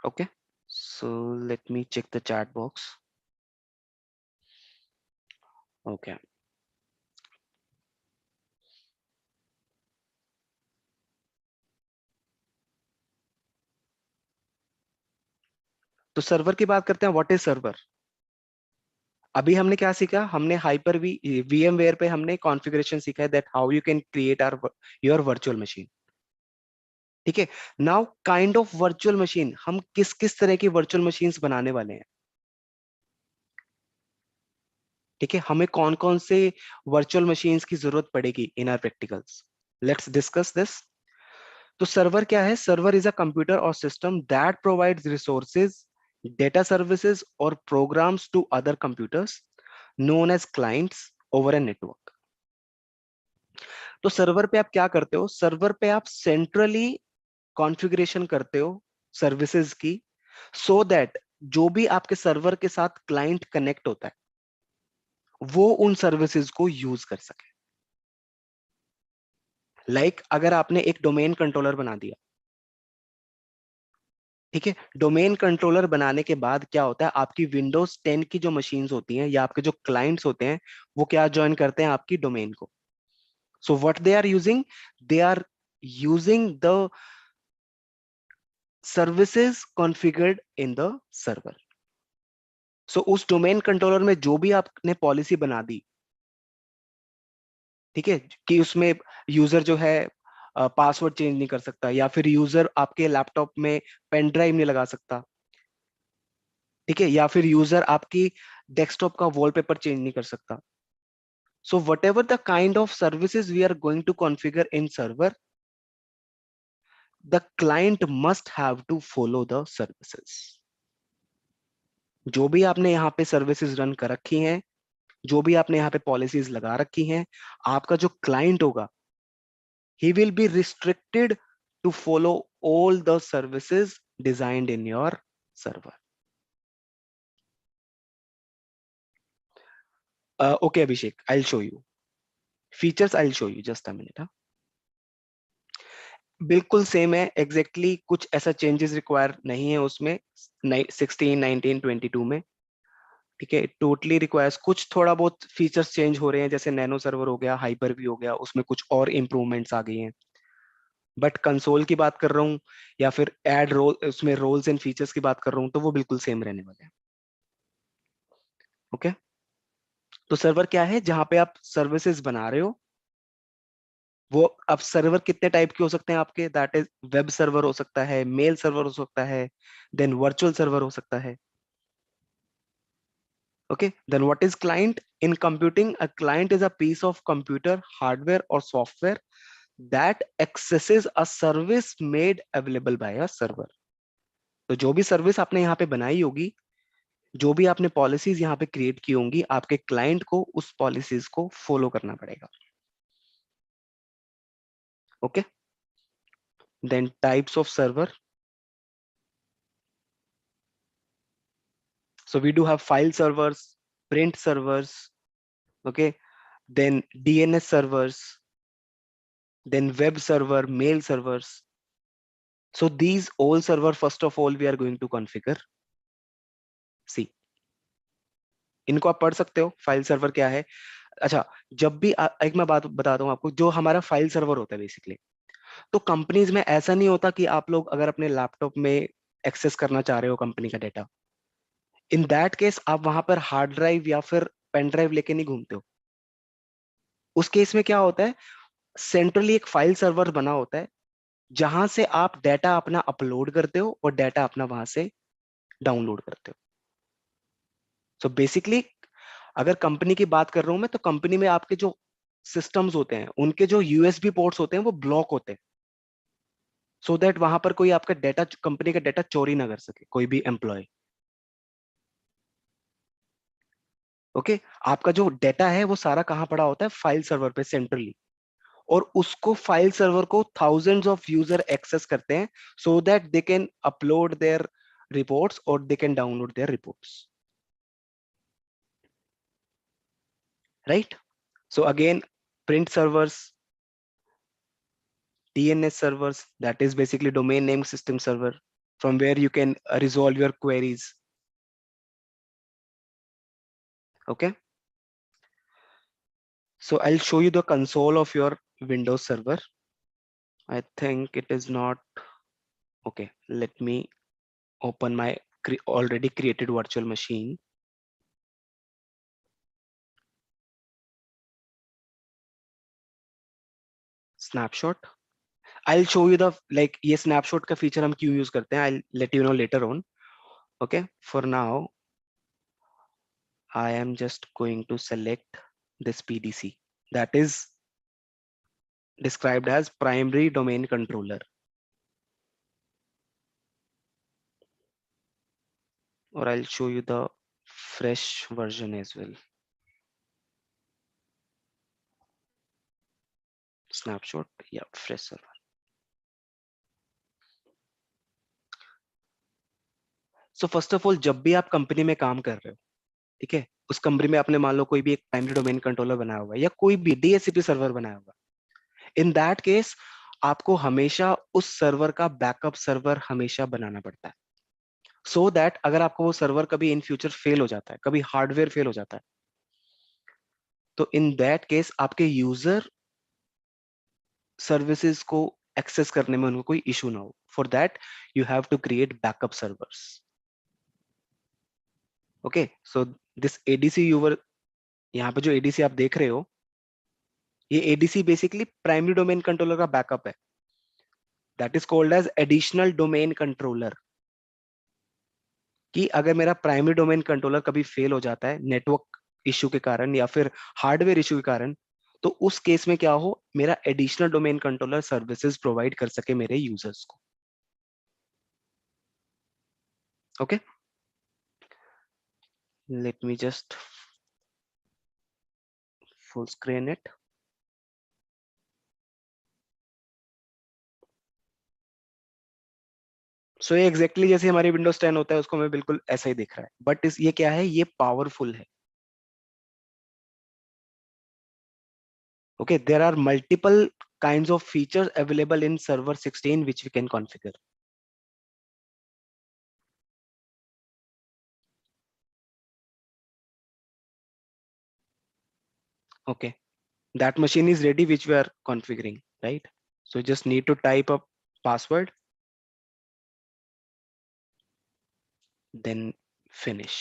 Okay, so let me check the chat box. Okay. तो server की बात करते हैं. What is server? अभी हमने क्या सीखा? हमने हाइपर VMware पे हमने कॉन्फ़िगरेशन सीखा है, that how you can create your virtual machine. ठीक है, now kind of virtual machine, हम किस किस तरह की वर्चुअल मशीन्स बनाने वाले हैं. ठीक है, हमें कौन कौन से वर्चुअल मशीन्स की जरूरत पड़ेगी in our practicals. Let's discuss this. तो सर्वर क्या है? Server is a computer or system that provides resources, data services or programs to other computers known as clients over a network. तो server पे आप क्या करते हो? सर्वर पे आप सेंट्रली कॉन्फ़िगरेशन करते हो सर्विसेज की, सो दैट जो भी आपके सर्वर के साथ क्लाइंट कनेक्ट होता है वो उन सर्विसेज को यूज कर सके. लाइक अगर आपने एक डोमेन कंट्रोलर बना दिया, ठीक है, डोमेन कंट्रोलर बनाने के बाद क्या होता है, आपकी विंडोज 10 की जो मशीन्स होती हैं या आपके जो क्लाइंट्स होते हैं, वो क्या ज्वाइन करते हैं? आपकी डोमेन को. So what they are using? They are using the services configured in the server. So उस डोमेन कंट्रोलर में जो भी आपने पॉलिसी बना दी, ठीक है, कि उसमें यूजर जो है पासवर्ड चेंज नहीं कर सकता, या फिर यूजर आपके लैपटॉप में पेन ड्राइव नहीं लगा सकता, ठीक है, या फिर यूजर आपकी डेस्कटॉप का वॉलपेपर चेंज नहीं कर सकता. So whatever the kind of services we are going to configure in server, the client must have to follow the services. जो भी आपने यहाँ पे सर्विसेज रन कर रखी हैं, जो भी आपने यहाँ पे पॉलिसीज लगा रखी हैं, आपका जो क्लाइंट होगा, he will be restricted to follow all the services designed in your server. Okay, Abhishek, I'll show you features. I'll show you just a minute. बिल्कुल सेम है एग्जैक्टली, कुछ ऐसा चेंजेस रिक्वायर नहीं है उसमें 16, 19, 22 में. ठीक है, टोटली रिक्वायर्स, कुछ थोड़ा बहुत फीचर्स चेंज हो रहे हैं, जैसे नैनो सर्वर हो गया, हाइपर भी हो गया, उसमें कुछ और इंप्रूवमेंट्स आ गई हैं. बट कंसोल की बात कर रहा हूँ या फिर ऐड रोल, उसमें रोल्स एंड फीचर्स की बात कर रहा हूँ, तो वो बिल्कुल सेम रहने वाले हैं. ओके, तो सर्वर क्या है? जहां पे आप सर्विसेज बना रहे हो वो अब सर्वर कितने टाइप के हो सकते हैं आपके, दैट इज वेब सर्वर हो सकता है, मेल सर्वर हो सकता है, देन वर्चुअल सर्वर हो सकता है. Okay, then what is client? In computing, a client is a piece of computer hardware or software that accesses a service made available by a server. तो जो भी service आपने यहाँ पे बनाई होगी, जो भी आपने पॉलिसीज यहाँ पे क्रिएट की होंगी, आपके क्लाइंट को उस पॉलिसीज को फॉलो करना पड़ेगा. Okay, then types of server. So we do have file servers, print servers, okay, then DNS servers, then web server, mail servers. So these all server, first of all, we are going to configure. See, इनको आप पढ़ सकते हो, file server क्या है. अच्छा, जब भी एक मैं बात बताता हूँ आपको, जो हमारा फाइल सर्वर होता है बेसिकली, तो कंपनीज में ऐसा नहीं होता कि आप लोग अगर अपने लैपटॉप में एक्सेस करना चाह रहे हो कंपनी का डेटा, इन दैट केस आप वहां पर हार्ड ड्राइव या फिर पेन ड्राइव लेके नहीं घूमते हो. उस केस में क्या होता है, सेंट्रली एक फाइल सर्वर बना होता है जहां से आप डेटा अपना अपलोड करते हो और डेटा अपना वहां से डाउनलोड करते हो. सो बेसिकली अगर कंपनी की बात कर रहा हूं मैं, तो कंपनी में आपके जो सिस्टम्स होते हैं, उनके जो यूएसबी पोर्ट्स होते हैं वो ब्लॉक होते हैं, सो दैट वहां पर कोई आपका डेटा, कंपनी का डेटा चोरी ना कर सके कोई भी एम्प्लॉय. ओके, आपका जो डेटा है वो सारा कहाँ पड़ा होता है, फाइल सर्वर पे सेंट्रली, और उसको फाइल सर्वर को थाउजेंड्स ऑफ यूजर एक्सेस करते हैं, so that they can upload their reports और they can download their reports. Right? So again, print servers, DNS servers, that is basically domain name system server, from where you can resolve your queries. Okay. So I'll show you the console of your Windows server. I think it is not okay. Let me open my already created virtual machine. Snapshot. I'll show you the like ये snapshot का feature हम क्यों use करते हैं. I'll let you know later on. Okay. For now, I am just going to select this PDC that is described as primary domain controller. Or I'll show you the fresh version as well. Snapshot, yeah, fresh server. So first of all, जब भी आप company में काम कर रहे हो, ठीक है, उस कंपनी में आपने मान लो कोई भी एक प्राइमरी डोमेन कंट्रोलर बनाया हुआ है या कोई भी DHCP सर्वर बनाया हुआ है, इन दैट केस आपको हमेशा उस सर्वर का बैकअप सर्वर हमेशा बनाना पड़ता है, सो दैट अगर आपको वो सर्वर कभी इन फ्यूचर फेल हो जाता है, कभी हार्डवेयर फेल हो जाता है, तो इन दैट केस आपके यूजर सर्विसेज को एक्सेस करने में उनको कोई इशू ना हो. For that you have to create backup servers. Okay, so this ADC your, यहाँ पे जो एडीसी आप देख रहे हो, ये ADC basically primary domain controller का बैकअप है. That is called as additional domain controller. कि अगर मेरा प्राइमरी डोमेन कंट्रोलर कभी फेल हो जाता है नेटवर्क इशू के कारण या फिर हार्डवेयर इशू के कारण, तो उस केस में क्या हो, मेरा additional domain controller services provide कर सके मेरे यूजर्स को. Okay, let me just full screen it. So ये एग्जैक्टली जैसे हमारी विंडोज 10 होता है उसको हमें बिल्कुल ऐसा ही दिख रहा है, बट ये क्या है, ये पावरफुल है. Okay, there are multiple kinds of features available in server 16 which we can configure. Okay, that machine is ready which we are configuring, right? So you just need to type a password, then finish.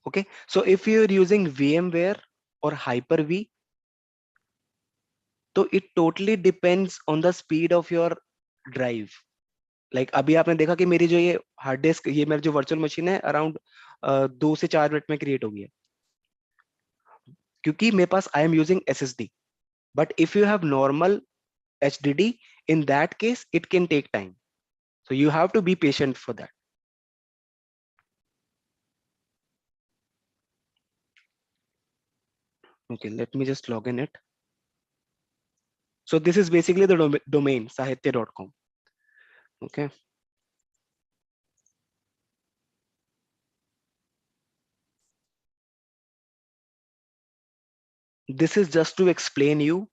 Okay, so if you're using VMware or Hyper-V, तो it totally depends on the speed of your drive. Like अभी आपने देखा कि मेरी जो ये hard disk, ये मेरी जो वर्चुअल मशीन है अराउंड 2 से 4 मिनट में क्रिएट होगी है, क्योंकि मेरे पास I am using SSD. But if you have normal HDD, in that case it can take time, so you have to be patient for that. Okay, let me just log in it. So this is basically the domain sahitya.com. Okay, this is just to explain you.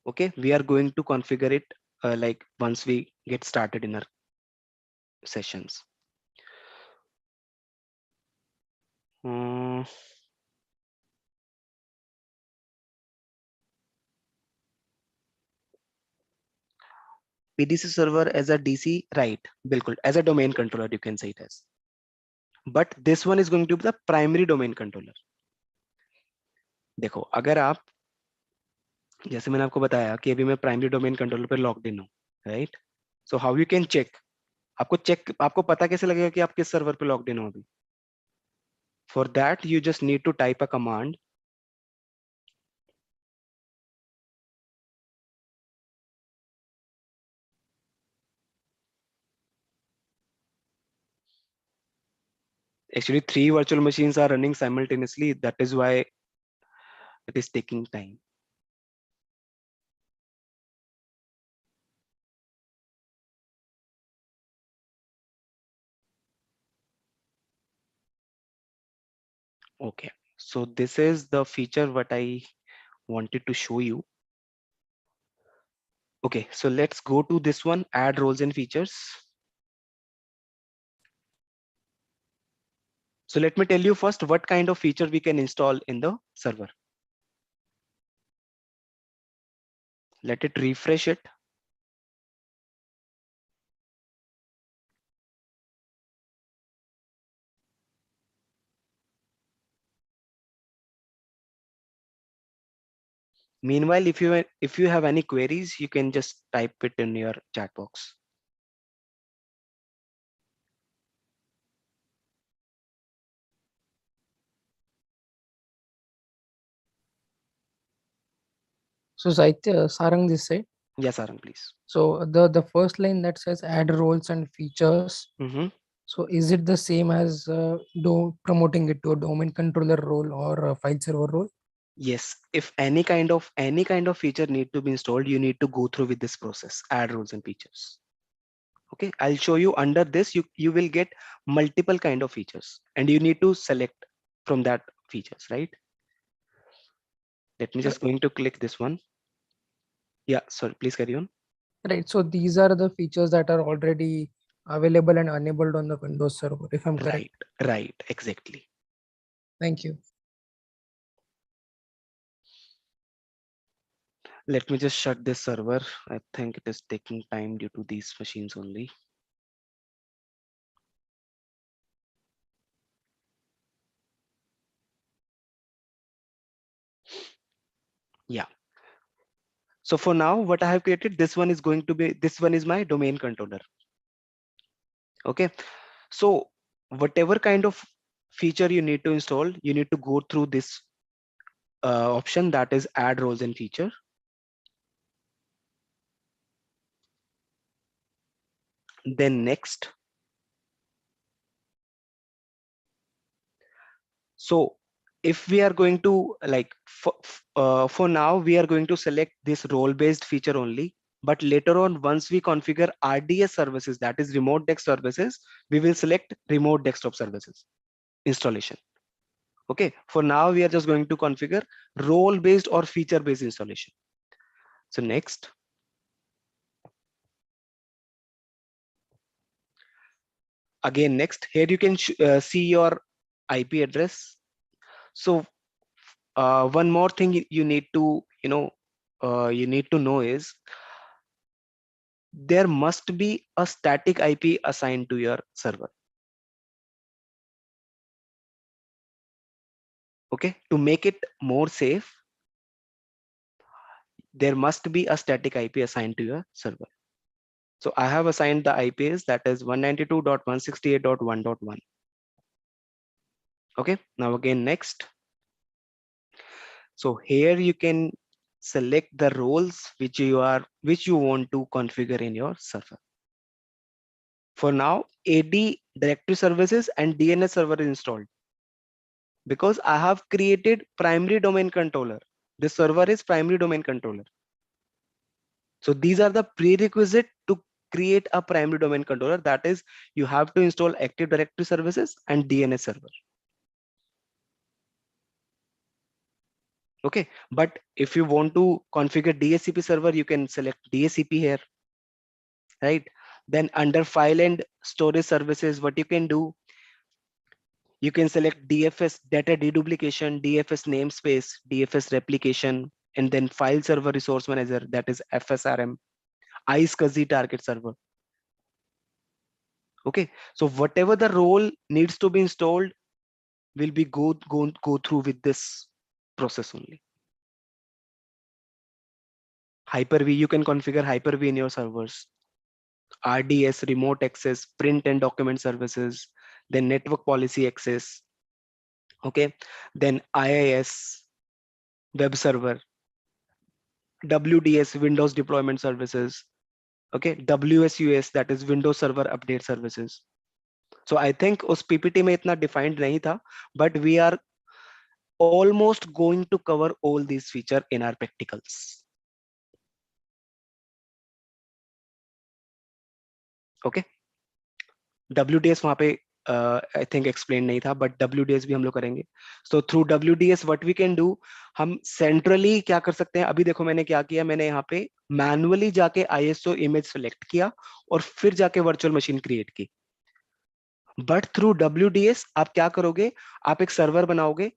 Okay, we are going to configure it like once we get started in our sessions. PDC server as a DC, right? Bilkul, as a domain controller you can say it as, but this one is going to be the primary domain controller. देखो, अगर आप, जैसे मैंने आपको बताया कि अभी मैं प्राइमरी डोमेन कंट्रोलर पे लॉग्ड इन हूँ, right? So how you can check, आपको पता कैसे लगेगा कि आप किस सर्वर पे लॉग्ड इन हो अभी? For that you just need to type a command. Actually 3 virtual machines are running simultaneously, that is why it is taking time. Okay, so this is the feature what I wanted to show you. Okay, so let's go to this one, add roles and features. So let me tell you first what kind of feature we can install in the server. Let it refresh it. Meanwhile, if you have any queries, you can just type it in your chat box. So Saitya, Sarang this side. Yes, Arang, please. So the first line that says add roles and features. Mm-hmm. So is it the same as promoting it to a domain controller role or a file server role? Yes, if any kind of feature need to be installed, you need to go through with this process, add roles and features. Okay, I'll show you under this, you will get multiple kind of features and you need to select from that features, right? Let me just going to click this one. Yeah, sorry, please carry on. Right. So these are the features that are already available and enabled on the Windows server, if I'm correct. Right, exactly. Thank you. Let me just shut this server. I think it is taking time due to these machines only. Yeah. So for now, what I have created, this one is my domain controller. Okay. So whatever kind of feature you need to install, you need to go through this option, that is add roles and feature. Then next. So if we are going to like for now, we are going to select this role based feature only. But later on, once we configure RDS services, that is remote desktop services, we will select remote desktop services installation. Okay, for now we are just going to configure role based or feature based installation. So next. Again, next, here you can see your IP address. So one more thing you need to know is there must be a static IP assigned to your server. Okay, to make it more safe, there must be a static IP assigned to your server. So I have assigned the IPs that is 192.168.1.1. Okay, now again next. So here you can select the roles which you want to configure in your server. For now, AD directory services and DNS server is installed because I have created primary domain controller. This server is primary domain controller. So these are the prerequisite to create a primary domain controller. That is, you have to install Active Directory services and DNS server. Okay, but if you want to configure DHCP server, you can select DHCP here, right? Then under file and storage services, what you can do, you can select DFS data deduplication, DFS namespace, DFS replication, and then file server resource manager, that is FSRM, Iis Server target server. Okay, so whatever the role needs to be installed will be go through with this process only. Hyper-V, you can configure Hyper-V in your servers. RDS, remote access, print and document services, then network policy access. Okay, then IIS, web server, WDS, Windows deployment services. Okay, WSUS, that is Windows Server Update Services. So I think उस PPT में इतना defined नहीं था, but we are almost going to cover all these features in our practicals. Okay, WDS वहाँ पे I think explain नहीं था, but WDS भी हम लोग करेंगे. So through WDS what we can do, हम centrally क्या कर सकते हैं. अभी देखो मैंने क्या किया, मैंने यहाँ पे manually जाके ISO image select किया और फिर जाके virtual machine create की. But through WDS आप क्या करोगे, आप एक सर्वर बनाओगे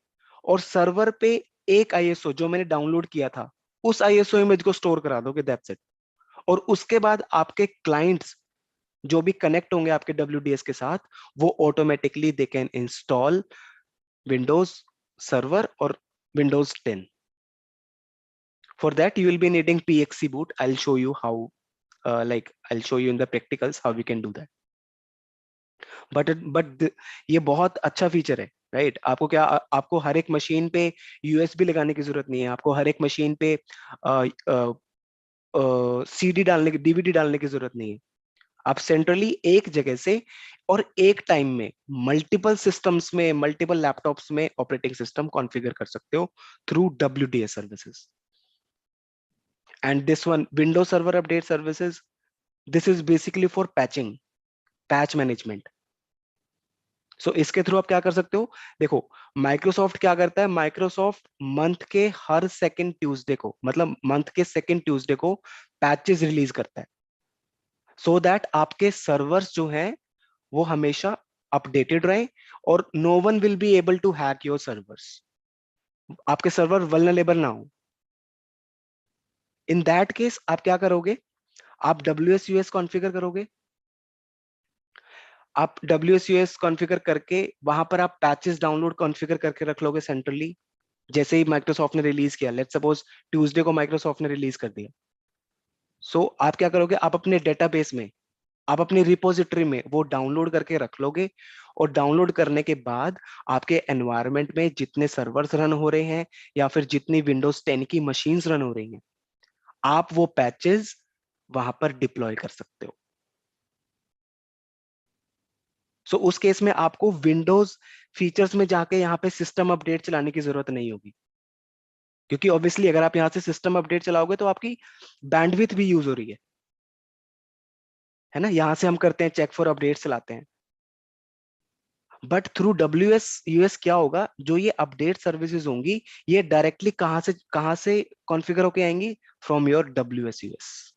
और सर्वर पे एक ISO जो मैंने डाउनलोड किया था उस ISO इमेज को स्टोर करा दोगे, दैट्स इट. और उसके बाद आपके क्लाइंट्स जो भी कनेक्ट होंगे आपके WDS के साथ, वो automatically they can install Windows server और Windows 10. For that you will be needing PXE boot. I'll show you how, I'll show you in the practicals how we can do that. But ये बहुत अच्छा feature है, right? आपको क्या, आपको हर एक machine पे USB लगाने की जरूरत नहीं है. आपको हर एक मशीन पे CD डालने की, DVD डालने की जरूरत नहीं है. आप सेंट्रली एक जगह से और एक टाइम में मल्टीपल सिस्टम्स में, मल्टीपल लैपटॉप्स में ऑपरेटिंग सिस्टम कॉन्फ़िगर कर सकते हो through WDS services. And this one, Windows server update services, this is basically for patching, patch management. So इसके थ्रू आप क्या कर सकते हो, देखो माइक्रोसॉफ्ट क्या करता है, माइक्रोसॉफ्ट मंथ के हर सेकंड ट्यूसडे को, मतलब मंथ के सेकंड ट्यूसडे को पैचेस रिलीज करता है, सो दैट आपके सर्वर्स जो हैं वो हमेशा अपडेटेड रहे और no one will be able to hack your servers, आपके सर्वर वल्नरेबल ना हो. इन दैट केस आप क्या करोगे, आप WSUS कॉन्फ़िगर करोगे. आप WSUS कॉन्फ़िगर करके वहां पर आप पैचेस डाउनलोड कॉन्फ़िगर करके रख लोगे सेंट्रली. जैसे ही माइक्रोसॉफ्ट ने रिलीज किया, लेट्स सपोज ट्यूसडे को माइक्रोसॉफ्ट ने रिलीज कर दिया, सो आप क्या करोगे, आप अपने डेटाबेस में, आप अपनी रिपोजिटरी में वो डाउनलोड करके रख लोगे. और डाउनलोड करने के बाद आपके एनवायरनमेंट में जितने सर्वर्स रन हो रहे हैं या फिर जितनी विंडोज 10 की मशीन्स रन हो रही हैं, आप वो पैचेस वहां पर डिप्लॉय कर सकते हो. सो उस केस में आपको विंडोज फीचर्स में जाके यहाँ पे सिस्टम अपडेट चलाने की जरूरत नहीं होगी, क्योंकि ऑब्वियसली अगर आप यहाँ से सिस्टम अपडेट चलाओगे तो आपकी बैंडविड्थ भी यूज हो रही है ना. यहाँ से हम करते हैं चेक फॉर अपडेट चलाते हैं, बट थ्रू WSUS क्या होगा, जो ये अपडेट सर्विसेज होंगी ये डायरेक्टली कहां से कॉन्फ़िगर होके आएंगी, फ्रॉम योर WSUS.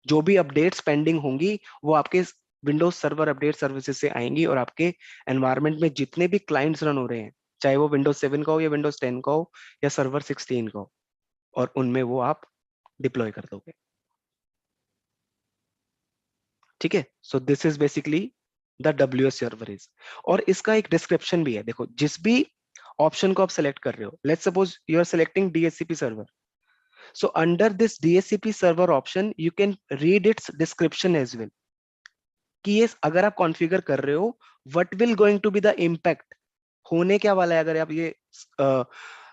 जो भी अपडेट्स पेंडिंग होंगी वो आपके विंडोज सर्वर अपडेट सर्विसेज से आएंगी और आपके एनवायरनमेंट में जितने भी क्लाइंट्स रन हो रहे हैं, चाहे वो विंडोज 7 का हो या विंडोज 10 का हो या सर्वर 16 का हो, और उनमें वो आप डिप्लॉय कर दोगे. ठीक है, so this is basically the WS server is. और इसका एक डिस्क्रिप्शन भी है. देखो जिस भी ऑप्शन को आप सेलेक्ट कर रहे हो, let's suppose you are selecting DHCP server, So under this DHCP server option, you can read its description as well. कि ये अगर आप कॉन्फ़िगर कर रहे हो, what will going to be the impact, होने क्या वाला है अगर आप ये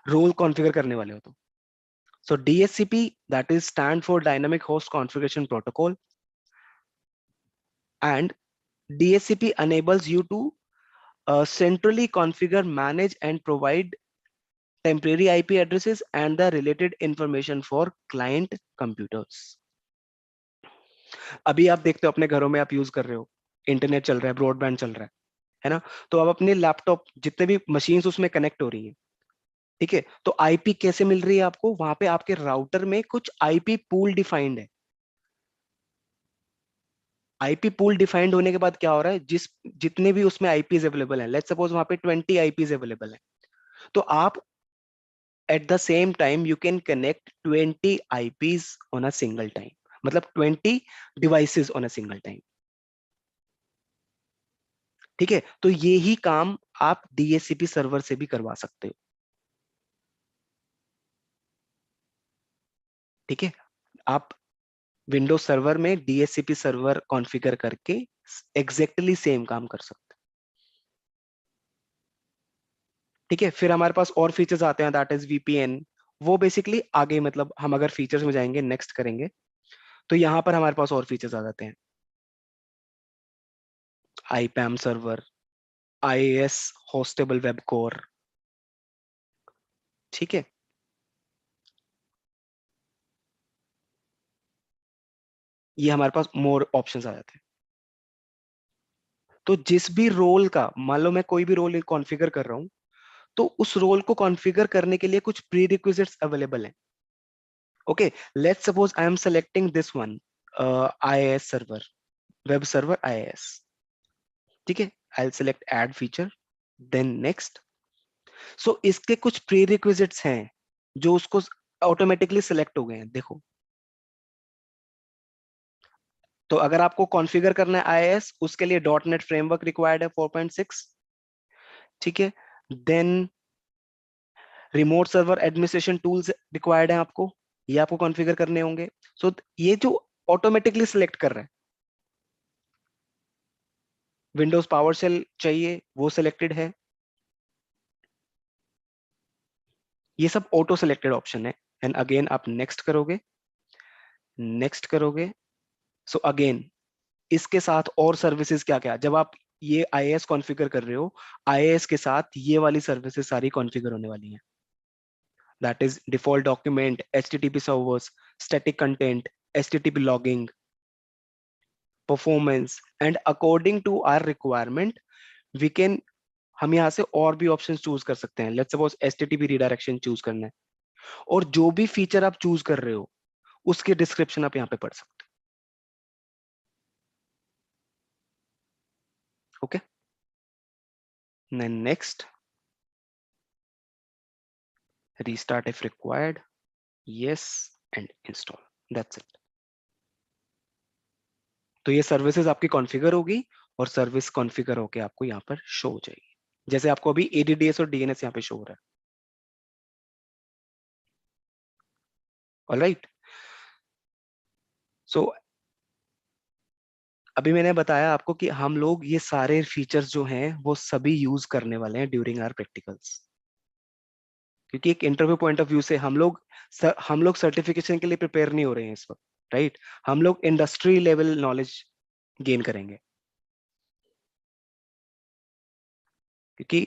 रोल कॉन्फ़िगर करने वाले हो तो. So DHCP, that is stand for Dynamic Host Configuration Protocol, and DHCP enables you to centrally configure, manage and provide temporary IP addresses and the related information for client computers. अभी आप देखते हो अपने घरों में आप यूज कर रहे हो, इंटरनेट चल रहा है, ब्रॉडबैंड चल रहा है ना, तो आप अपने लैपटॉप जितने भी मशीन्स उसमें कनेक्ट हो रही हैं, ठीक है, तो आईपी कैसे मिल रही है आपको, वहां पे आपके राउटर में कुछ आईपी पूल डिफाइंड है. आईपी पूल डिफाइंड होने के बाद क्या हो रहा है, जितने भी उसमें आईपीज अवेलेबल है, लेट्स सपोज वहां पे 20 आईपीज अवेलेबल है, तो आप at the same time you can connect 20 IPs on a single time, मतलब 20 devices on a single time. ठीक है, तो ये ही काम आप DHCP सर्वर से भी करवा सकते हो. ठीक है, आप विंडोज सर्वर में DHCP सर्वर कॉन्फ़िगर करके एग्जैक्टली सेम काम कर सकते हो. ठीक है, फिर हमारे पास और फीचर्स आते हैं, दैट इज VPN. वो बेसिकली आगे, मतलब हम अगर फीचर्स में जाएंगे, नेक्स्ट करेंगे, तो यहां पर हमारे पास और फीचर्स आ जाते हैं. IPAM server, IIS hostable web core. ठीक है, ये हमारे पास मोर ऑप्शंस आ जाते हैं. तो जिस भी रोल का, मान लो मैं कोई भी रोल कॉन्फ़िगर कर रहा हूं, तो उस रोल को कॉन्फ़िगर करने के लिए कुछ प्री रिक्विजिट्स अवेलेबल हैं. Okay, let's suppose I am selecting this one, IIS server, web server IIS. ठीक है, I will select add feature, then next. So इसके कुछ प्री रिक्विजिट्स हैं जो उसको ऑटोमेटिकली सिलेक्ट हो गए हैं. देखो, तो अगर आपको कॉन्फ़िगर करना है IIS, उसके लिए .NET फ्रेमवर्क रिक्वायर्ड है 4.6. ठीक है, then remote server administration tools required है आपको, ये आपको कॉन्फ़िगर करने होंगे. सो ये जो ऑटोमेटिकली सिलेक्ट कर रहा है, विंडोज पावरशेल चाहिए, वो सिलेक्टेड है. ये सब ऑटो सिलेक्टेड ऑप्शन है. एंड अगेन आप नेक्स्ट करोगे, नेक्स्ट करोगे. सो अगेन इसके साथ और सर्विसेज क्या क्या, जब आप ये IIS कॉन्फ़िगर कर रहे हो, IIS के साथ ये वाली सर्विसेज सारी कॉन्फ़िगर होने वाली हैं. That is default document, HTTP servers, static content, HTTP logging, performance. And according to our requirement we can, हम यहाँ से और भी ऑप्शन चूज कर सकते हैं. Let's suppose HTTP redirection choose करना है, और जो भी फीचर आप चूज कर रहे हो उसके डिस्क्रिप्शन आप यहाँ पे पढ़ सकते हो. Okay, next, restart if required, yes, and install. That's it. तो ये सर्विसेज आपकी कॉन्फ़िगर होगी और सर्विस कॉन्फ़िगर होके आपको यहाँ पर शो हो जाएगी, जैसे आपको अभी ADDS और DNS यहाँ पे शो हो रहा है. ऑलराइट, सो अभी मैंने बताया आपको कि हम लोग ये सारे फीचर्स जो हैं वो सभी यूज करने वाले हैं ड्यूरिंग आवर प्रैक्टिकल्स, क्योंकि एक इंटरव्यू पॉइंट ऑफ व्यू से हम लोग सर्टिफिकेशन के लिए प्रिपेयर नहीं हो रहे हैं इस वक्त, राइट. हम लोग इंडस्ट्री लेवल नॉलेज गेन करेंगे, क्योंकि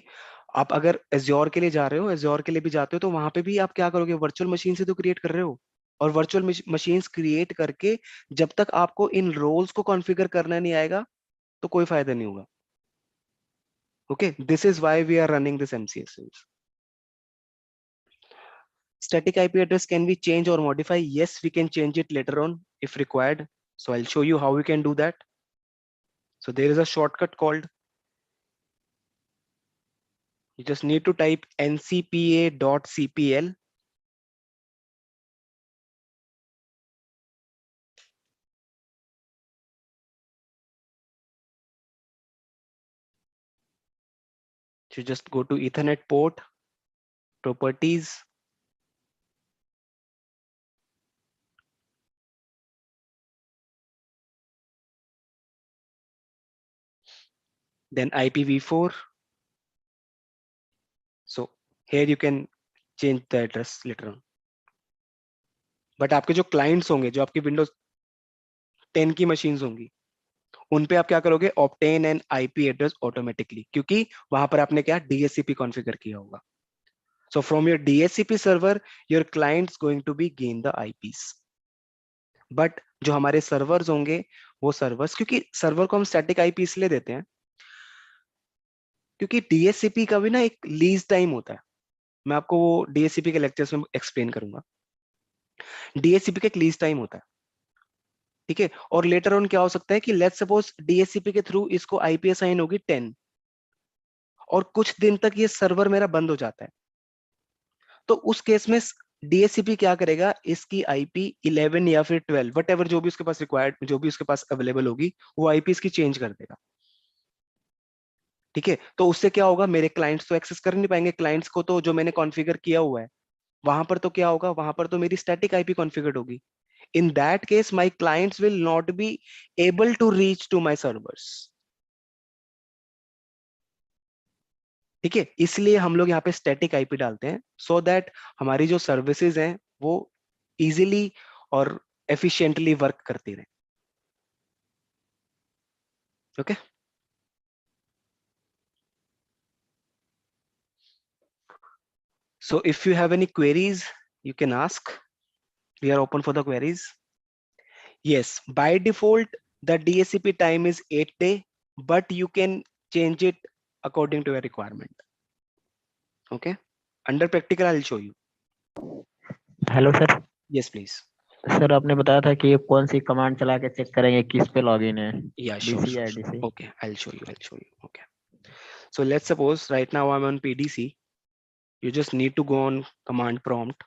आप अगर एज्योर के लिए जा रहे हो, एज्योर के लिए भी जाते हो, तो वहां पे भी आप क्या करोगे, वर्चुअल मशीन से तो क्रिएट कर रहे हो, और वर्चुअल मशीन्स क्रिएट करके जब तक आपको इन रोल्स को कॉन्फ़िगर करना नहीं आएगा तो कोई फायदा नहीं होगा. Okay, this is why we are running this MCA series. Static IP address can be changed or modify. Yes, we can change it later on if required. So I'll show you how we can do that. So there is a shortcut called, you just need to type ncpa.cpl. So just go to Ethernet port, properties, then IPv4. So here you can change the address later on. But आपके जो clients होंगे, जो आपकी Windows 10 की machines होंगी, उन पे आप क्या करोगे, obtain an IP address automatically, क्योंकि वहां पर आपने क्या डीएचसीपी कॉन्फ़िगर किया होगा. So from your DHCP server your clients going to be gain the IPs. But जो हमारे सर्वर्स होंगे वो सर्वर्स, क्योंकि सर्वर को हम स्टैटिक आईपी इसलिए देते हैं क्योंकि डीएचसीपी का भी ना एक लीज टाइम होता है. मैं आपको वो डीएचसीपी के लेक्चर्स में एक्सप्लेन करूंगा. डीएचसीपी का एक लीज टाइम होता है, ठीक है. और लेटर ऑन क्या हो सकता है कि लेट्स सपोज डीएचसीपी के थ्रू इसको आईपी असाइन होगी 10 और कुछ दिन तक ये सर्वर मेरा बंद हो जाता है. तो उस केस में डीएचसीपी क्या करेगा, इसकी आईपी 11 या फिर 12 वट एवर जो भी उसके पास रिक्वायर्ड, जो भी उसके पास अवेलेबल होगी, वो आईपी इसकी चेंज कर देगा. ठीक है. तो उससे क्या होगा, मेरे क्लाइंट्स तो एक्सेस कर नहीं पाएंगे. क्लाइंट्स को तो जो मैंने कॉन्फ़िगर किया हुआ है वहां पर तो क्या होगा, वहां पर तो मेरी स्टैटिक आईपी कॉन्फ़िगर्ड होगी. In that case, my clients will not be able to reach to my servers. ठीक है. इसलिए हम लोग यहाँ पे स्टैटिक आईपी डालते हैं सो दैट हमारी जो सर्विसेज हैं वो इजीली और एफिशिएंटली वर्क करती रहे. Okay. So if you have any queries, you can ask. We are open for the queries. Yes, by default, the DHCP time is 8 days, but you can change it according to your requirement. Okay. Under practical, I'll show you. Hello sir. Yes, please. Sir आपने बताया था कि ये कौन सी command चला के check करेंगे किस पे लॉगिन है, Yeah, sure, डीसी sure, या sure. DC? Okay, I'll show you. I'll show you. Okay. So let's suppose right now I'm on PDC. You just need to go on command prompt.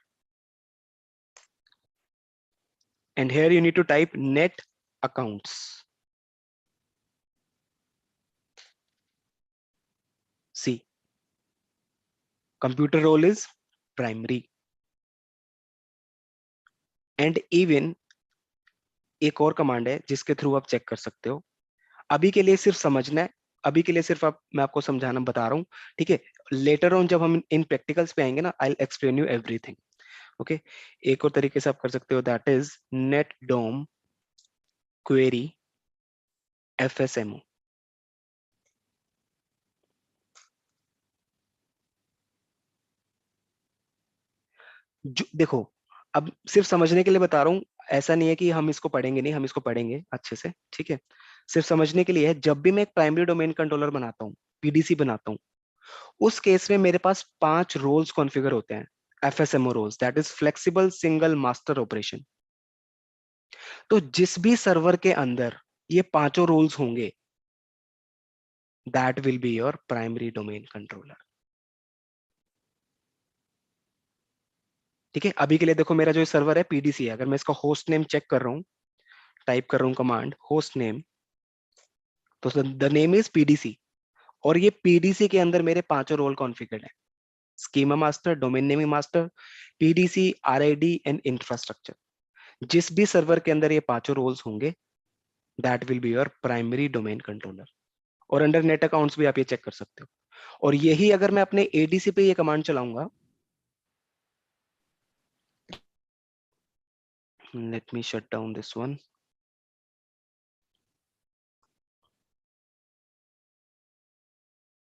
And here you need to type net accounts. See, computer role is primary. And even एक और command है जिसके through आप check कर सकते हो. अभी के लिए सिर्फ समझना है, अभी के लिए सिर्फ मैं आपको समझाना बता रहा हूँ. ठीक है. लेटर ऑन जब हम इन प्रैक्टिकल्स पे आएंगे ना, I explain you everything. Okay. एक और तरीके से आप कर सकते हो, that is net dom query FSMO. देखो, अब सिर्फ समझने के लिए बता रहा हूँ, ऐसा नहीं है कि हम इसको पढ़ेंगे नहीं, हम इसको पढ़ेंगे अच्छे से. ठीक है. सिर्फ समझने के लिए है. जब भी मैं एक प्राइमरी डोमेन कंट्रोलर बनाता हूँ, पीडीसी बनाता हूँ, उस केस में मेरे पास 5 रोल्स कॉन्फ़िगर होते हैं, FSMO roles, that is flexible single master operation. तो जिस भी सर्वर के अंदर ये 5 रोल्स होंगे, that will be your primary domain controller. ठीक है. अभी के लिए देखो, मेरा जो सर्वर है पीडीसी है. अगर मैं इसका होस्ट नेम चेक कर रहा हूँ, टाइप कर रहा हूँ कमांड होस्ट नेम, तो द नेम इज पीडीसी. और ये पीडीसी के अंदर मेरे 5 रोल कॉन्फ़िगर्ड है, schema master, domain naming master, PDC, RID and infrastructure. जिस भी सर्वर के अंदर ये 5 रोल्स होंगे, that will be your primary domain controller. और अंडर नेट अकाउंट्स भी आप ये चेक कर सकते हो. और यही अगर मैं अपने एडीसी पे ये कमांड चलाऊंगा, let me shut down this one.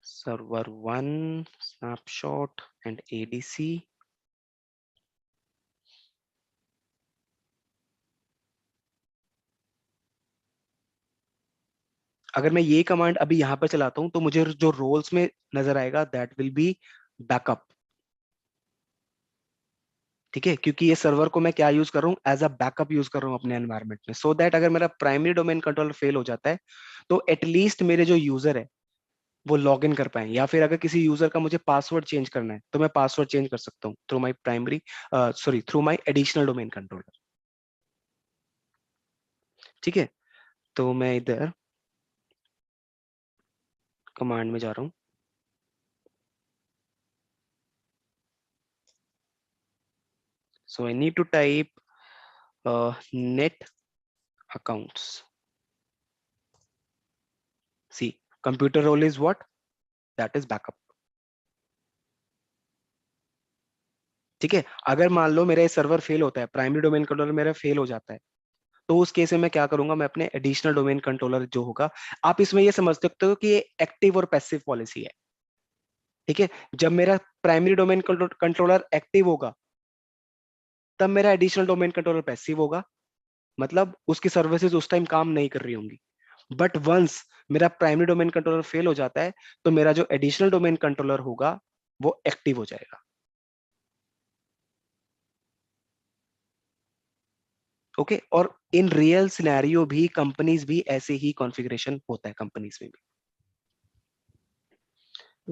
server 1 snapshot and ADC. अगर मैं ये कमांड अभी यहाँ पर चलाता हूँ तो मुझे जो रोल्स में नजर आएगा दैट विल बी बैकअप. ठीक है. क्योंकि ये सर्वर को मैं क्या यूज कर रहा हूँ, एज अ बैकअप यूज कर रहा हूँ अपने एनवायरनमेंट में, सो दैट अगर मेरा प्राइमरी डोमेन कंट्रोलर फेल हो जाता है तो एटलीस्ट मेरे जो यूजर है वो लॉग इन कर पाए. या फिर अगर किसी यूजर का मुझे पासवर्ड चेंज करना है तो मैं पासवर्ड चेंज कर सकता हूँ through my primary through my additional domain controller. ठीक है. तो मैं इधर कमांड में जा रहा हूँ. So I need to type net accounts. See, Computer role is what? That is backup. ठीक है, अगर मान लो मेरा सर्वर फेल होता है, प्राइमरी डोमेन कंट्रोलर मेरा फेल हो जाता है, तो उस केस में मैं क्या करूंगा, मैं अपने एडिशनल डोमेन कंट्रोलर जो होगा, आप इसमें ये समझ सकते हो कि ये एक्टिव और पैसिव पॉलिसी है। ठीक है, जब मेरा प्राइमरी डोमेन कंट्रोलर एक्टिव होगा तब मेरा एडिशनल डोमेन कंट्रोलर पैसिव होगा, मतलब उसकी सर्विसेज उस टाइम काम नहीं कर रही होंगी। बट वंस मेरा प्राइमरी डोमेन कंट्रोलर फेल हो जाता है तो मेरा जो एडिशनल डोमेन कंट्रोलर होगा वो एक्टिव हो जाएगा। ओके, और इन रियल सिनेरियो भी कंपनीज भी ऐसे ही कॉन्फ़िगरेशन होता है कंपनीज में भी।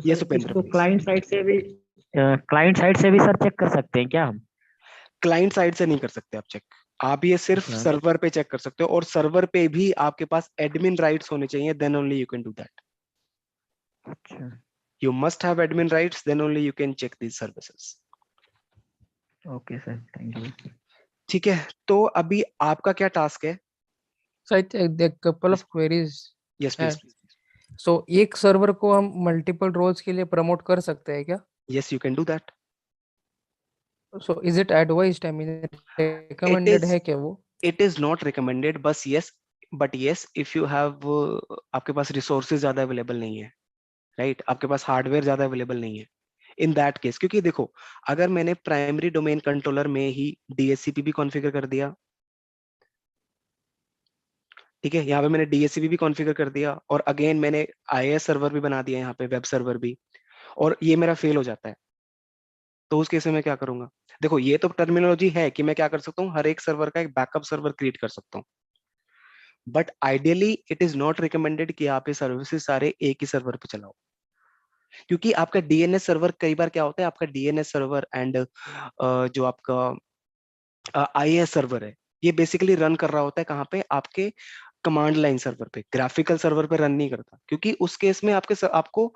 ये इसको क्लाइंट साइड से भी सर चेक कर सकते हैं क्या हम? क्लाइंट साइड से नहीं कर सकते आप चेक, आप ये सिर्फ अच्छा। सर्वर पे चेक कर सकते हो, और सर्वर पे भी आपके पास एडमिन राइट्स होने चाहिए, then only you can do that. अच्छा, you must have admin rights, then only you can check these services. Okay sir, thank you. ठीक है, तो अभी आपका क्या टास्क है? So I think there are couple of queries. Yes please. So एक server को हम मल्टीपल रोल्स के लिए प्रमोट कर सकते हैं क्या? Yes, you can do that. So is it advised? I mean, recommended है क्या वो? इट इज नॉट रिकमेंडेड, बस yes, but yes if you have, आपके पास रिसोर्सेज ज्यादा अवेलेबल नहीं है, राइट, आपके पास हार्डवेयर ज्यादा अवेलेबल नहीं है, इन दैट केस, क्योंकि देखो अगर मैंने प्राइमरी डोमेन कंट्रोलर में ही डीएचसीपी भी कॉन्फ़िगर कर दिया, ठीक है, यहाँ पे मैंने डीएचसीपी भी कॉन्फ़िगर कर दिया, और अगेन मैंने आईएस सर्वर भी बना दिया यहाँ पे, वेब सर्वर भी, और ये मेरा फेल हो जाता है, तो उस केस में मैं क्या करूंगा? देखो ये तो टर्मिनोलॉजी है कि मैं क्या कर सकता हूँ, हर एक सर्वर का एक बैकअप सर्वर क्रिएट कर सकता हूँ, but ideally it is not recommended कि आप ये सर्विसेज सारे एक ही सर्वर पे चलाओ, क्योंकि आपका डीएनएस सर्वर कई बार क्या होता है, आपका डीएनएस सर्वर एंड जो आपका आईएस सर्वर है, ये बेसिकली रन कर रहा होता है कहाँ पे, आपके कमांड लाइन सर्वर पे, ग्राफिकल सर्वर पे रन नहीं करता, क्योंकि उस केस में आपको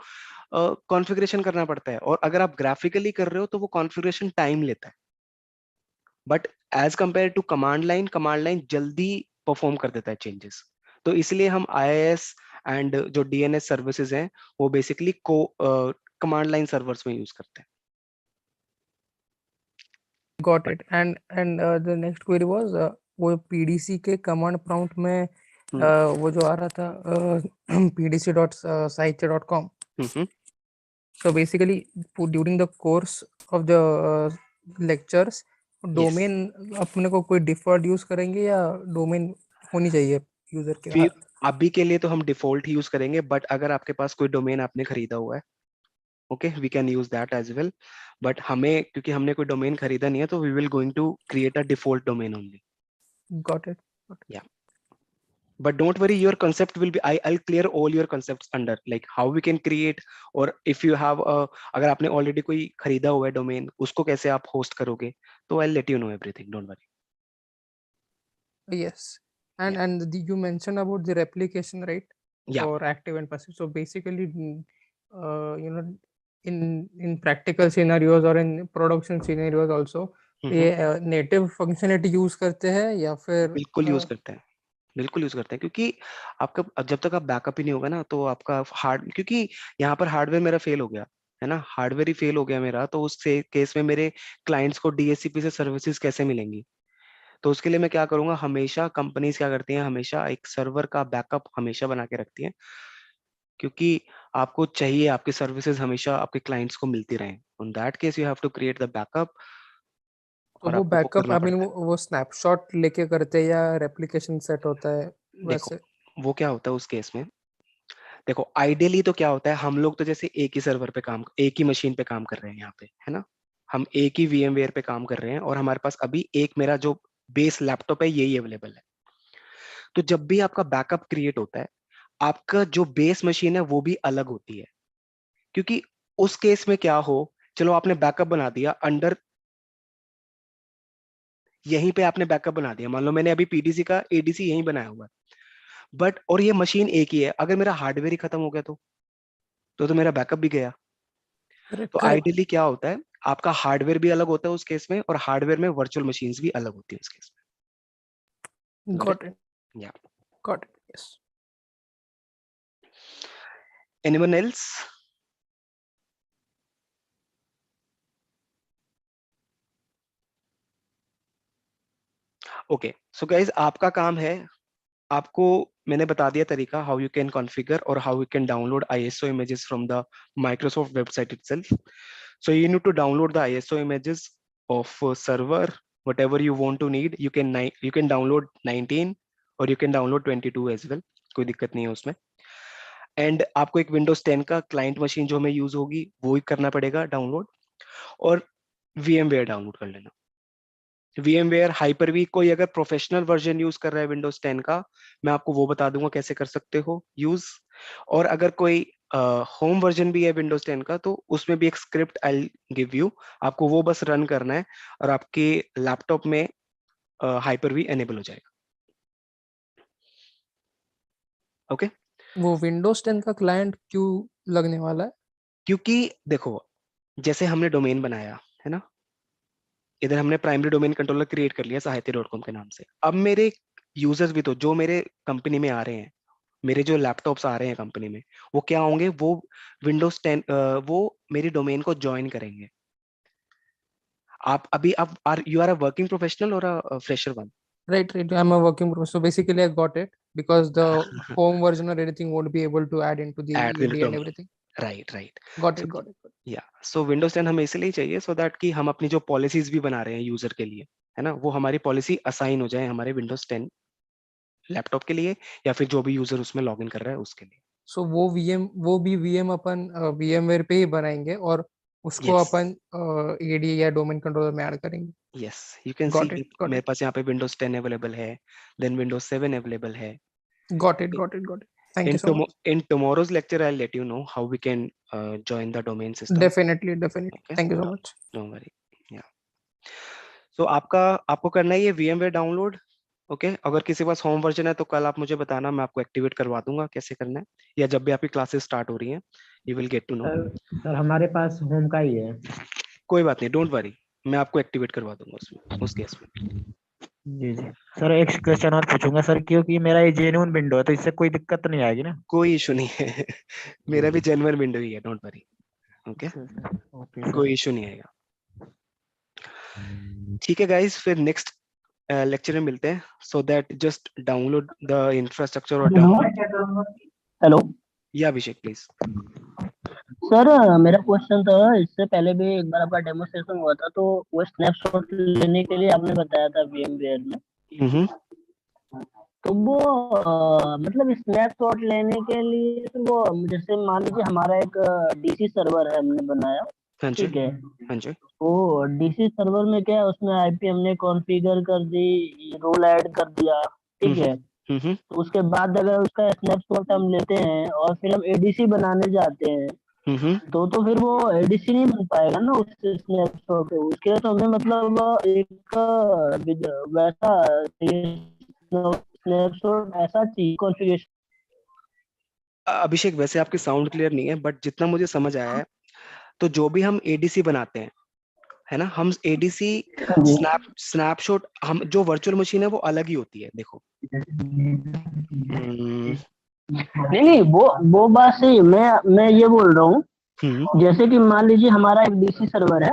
कॉन्फ़िगरेशन करना पड़ता है, और अगर आप ग्राफिकली कर रहे हो तो वो कॉन्फ़िगरेशन टाइम लेता है, but as compare to command line जल्दी परफॉर्म कर देता है चेंजेस, तो इसलिए हम आईएएस एंड जो डीएनएस सर्विसेज हैं वो बेसिकली कमांड लाइन सर्वर्स में यूज करते हैं। Got it. And the next query was वो PDC के command prompt में वो जो आ रहा था pdc.site.com. So basically during the course of the lectures domain अपने को कोई default use करेंगे या domain होनी चाहिए यूजर के? अभी के लिए तो हम डिफॉल्ट यूज करेंगे, बट अगर आपके पास कोई डोमेन आपने खरीदा हुआ है, okay, we can use that as well, but हमें क्योंकि हमने कोई डोमेन खरीदा नहीं है तो we will going to create a default domain only. Got it. Yeah, but don't worry, your concept will be, I'll clear all your concepts under like how we can create, or if you have अगर आपने already कोई खरीदा हुआ है domain, उसको कैसे आप host करोगे, तो I'll let you know everything, don't worry. Yes. And you mentioned about the replication, right? Yeah. For active and passive. So basically, you know, in practical scenarios or in production scenarios also, ये native functionality use करते हैं या फिर? बिल्कुल use करते हैं, बिल्कुल use करते हैं, क्योंकि आपका जब तक आप बैकअप ही नहीं होगा ना, तो आपका क्योंकि यहाँ पर हार्डवेयर मेरा फेल हो गया है ना, हार्डवेयर ही फेल हो गया मेरा, तो उस केस में मेरे क्लाइंट्स को डीएचसीपी से सर्विसेज कैसे मिलेंगी? तो उसके लिए मैं क्या करूंगा, हमेशा कंपनीज क्या करती हैं, हमेशा एक सर्वर का बैकअप हमेशा बना के रखती हैं, क्योंकि आपको चाहिए आपकी सर्विसेज हमेशा आपके क्लाइंट्स को मिलती रहें, on that case you have to create the backup. तो वो बैकअप आई मीन वो स्नैपशॉट लेके करते हैं या रेप्लिकेशन सेट होता है वैसे? देखो वो क्या होता है उस केस में, देखो आइडियली तो क्या होता है, हम लोग तो जैसे एक ही सर्वर पे काम, एक ही मशीन पे काम कर रहे हैं यहाँ पे, है ना, हम एक ही VMware पे काम कर रहे हैं, और हमारे पास अभी एक मेरा जो बेस लैपटॉप है यही अवेलेबल है। तो जब भी आपका बैकअप क्रिएट होता है, आपका जो बेस मशीन है वो भी अलग होती है, क्योंकि उस केस में क्या हो, चलो आपने बैकअप बना दिया अंडर, यहीं पे आपने बैकअप बना दिया, मान लो मैंने अभी पीडीसी का एडीसी यहीं बनाया हुआ है, बट और ये मशीन एक ही है, अगर मेरा हार्डवेयर ही खत्म हो गया तो मेरा बैकअप भी गया। तो आइडियली क्या होता है, आपका हार्डवेयर भी अलग होता है उस केस में, और हार्डवेयर में वर्चुअल मशीन्स भी अलग होती है उस केस में। Got it. Yeah. Got it. Yes. Anyone else? Okay, so guys, आपका काम है, आपको मैंने बता दिया तरीका how you can configure or how you can download ISO images from the Microsoft website itself. So you need to download the ISO images of server, whatever you want to need. You can download 19 or you can download 22 as well. कोई दिक्कत नहीं है उसमें. And आपको एक Windows 10 का client machine जो हमें यूज होगी वो ही करना पड़ेगा डाउनलोड, और VMware डाउनलोड कर लेना. VMware Hyper-V, कोई अगर प्रोफेशनल वर्जन यूज कर रहा है विंडोज 10 का, मैं आपको वो बता दूंगा कैसे कर सकते हो यूज. और अगर कोई होम वर्जन भी है विंडोज 10 का, तो उसमें भी एक स्क्रिप्ट आई गिव यू, आपको वो बस रन करना है और आपके लैपटॉप में Hyper-V एनेबल हो जाएगा. ओके वो विंडोज 10 का क्लाइंट क्यों लगने वाला है? क्योंकि देखो, जैसे हमने डोमेन बनाया है ना, इधर हमने प्राइमरी डोमेन कंट्रोलर क्रिएट कर लिया sahitya.com के नाम से. अब मेरे यूजर्स भी, तो जो मेरे कंपनी में आ रहे हैं, मेरे जो लैपटॉप्स आ रहे हैं कंपनी में, वो क्या होंगे, वो विंडोज 10 वो मेरी डोमेन को ज्वाइन करेंगे. आप अभी आप you are a working professional और a fresher one? Right. I'm a working professional. So basically, I got it because the home version or anything won't be able to add into the Add the AD and domain. everything. Right. Got So, it. Got it. या सो Windows 10 हमें इसलिए चाहिए so that कि हम अपनी जो policies भी बना रहे हैं यूजर के लिए, है ना, वो हमारी पॉलिसी असाइन हो जाए हमारे विंडोज 10 लैपटॉप के लिए, या फिर जो भी यूजर उसमें लॉग इन कर रहा है उसके लिए. So वो भी VM अपन VMware पे ही बनाएंगे और उसको Yes. अपन AD या डोमेन कंट्रोलर में ऐड करेंगे. Yes, you can Got see it. Got मेरे it. पास यहाँ पे विंडोज 10 अवेलेबल है, देन विंडोज 7 अवेलेबल है. Got it. Got it. Got it. Thank you so much. In tomorrow's lecture I'll let you know how we can join the domain system. Definitely. Okay. Thank you so much. Don't worry. Yeah. So आपको करना है ये VMware download. Okay, अगर किसी पास home version है तो कल आप मुझे बताना, मैं आपको एक्टिवेट करवा दूंगा कैसे करना है, या जब भी आपकी क्लासेस स्टार्ट हो रही हैं you will get to know. Sir हमारे पास होम का ही है. कोई बात नहीं, डोंट वरी, मैं आपको एक्टिवेट करवा दूंगा उसमें, उस केस में. जी. सर एक क्वेश्चन और पूछूंगा सर, क्योंकि मेरा ये जेन्युइन विंडो है तो इससे कोई दिक्कत तो नहीं आएगी ना? कोई इशू नहीं है. मेरा भी जेन्युइन विंडो ही है, डोंट वरी. ओके, ओके कोई इशू नहीं आएगा. ठीक है गाइस, फिर नेक्स्ट लेक्चर में मिलते हैं. So that just download the infrastructure और हेलो या अभिषेक प्लीज. सर, मेरा क्वेश्चन था, इससे पहले भी एक बार आपका डेमोस्ट्रेशन हुआ था तो वो स्नैपशॉट लेने के लिए आपने बताया था VMware में, तो वो मतलब स्नैपशॉट लेने के लिए तो वो जैसे मान लीजिए हमारा एक DC सर्वर है हमने बनाया, हाँ जी, ठीक है, हाँ जी. वो DC सर्वर में क्या है, उसमें IP हमने कॉन्फ़िगर कर दी, रोल ऐड कर दिया, ठीक है, तो उसके बाद अगर उसका स्नैपशॉट हम लेते हैं और फिर हम ADC बनाने जाते हैं तो फिर वो ADC नहीं बन पाएगा ना उस स्नैपशॉट पे. उसके लिए तो हमें मतलब एक वैसा स्नैपशॉट ऐसा चाहिए कॉन्फ़िगरेशन. अभिषेक वैसे आपकी साउंड क्लियर नहीं है, बट जितना मुझे समझ आया है, तो जो भी हम ADC बनाते हैं, है ना, हम ADC स्नैपशॉट, हम जो वर्चुअल मशीन है वो अलग ही होती है. देखो नहीं वो बात सही. मैं ये बोल रहा हूँ, जैसे कि मान लीजिए हमारा एक DC सर्वर है,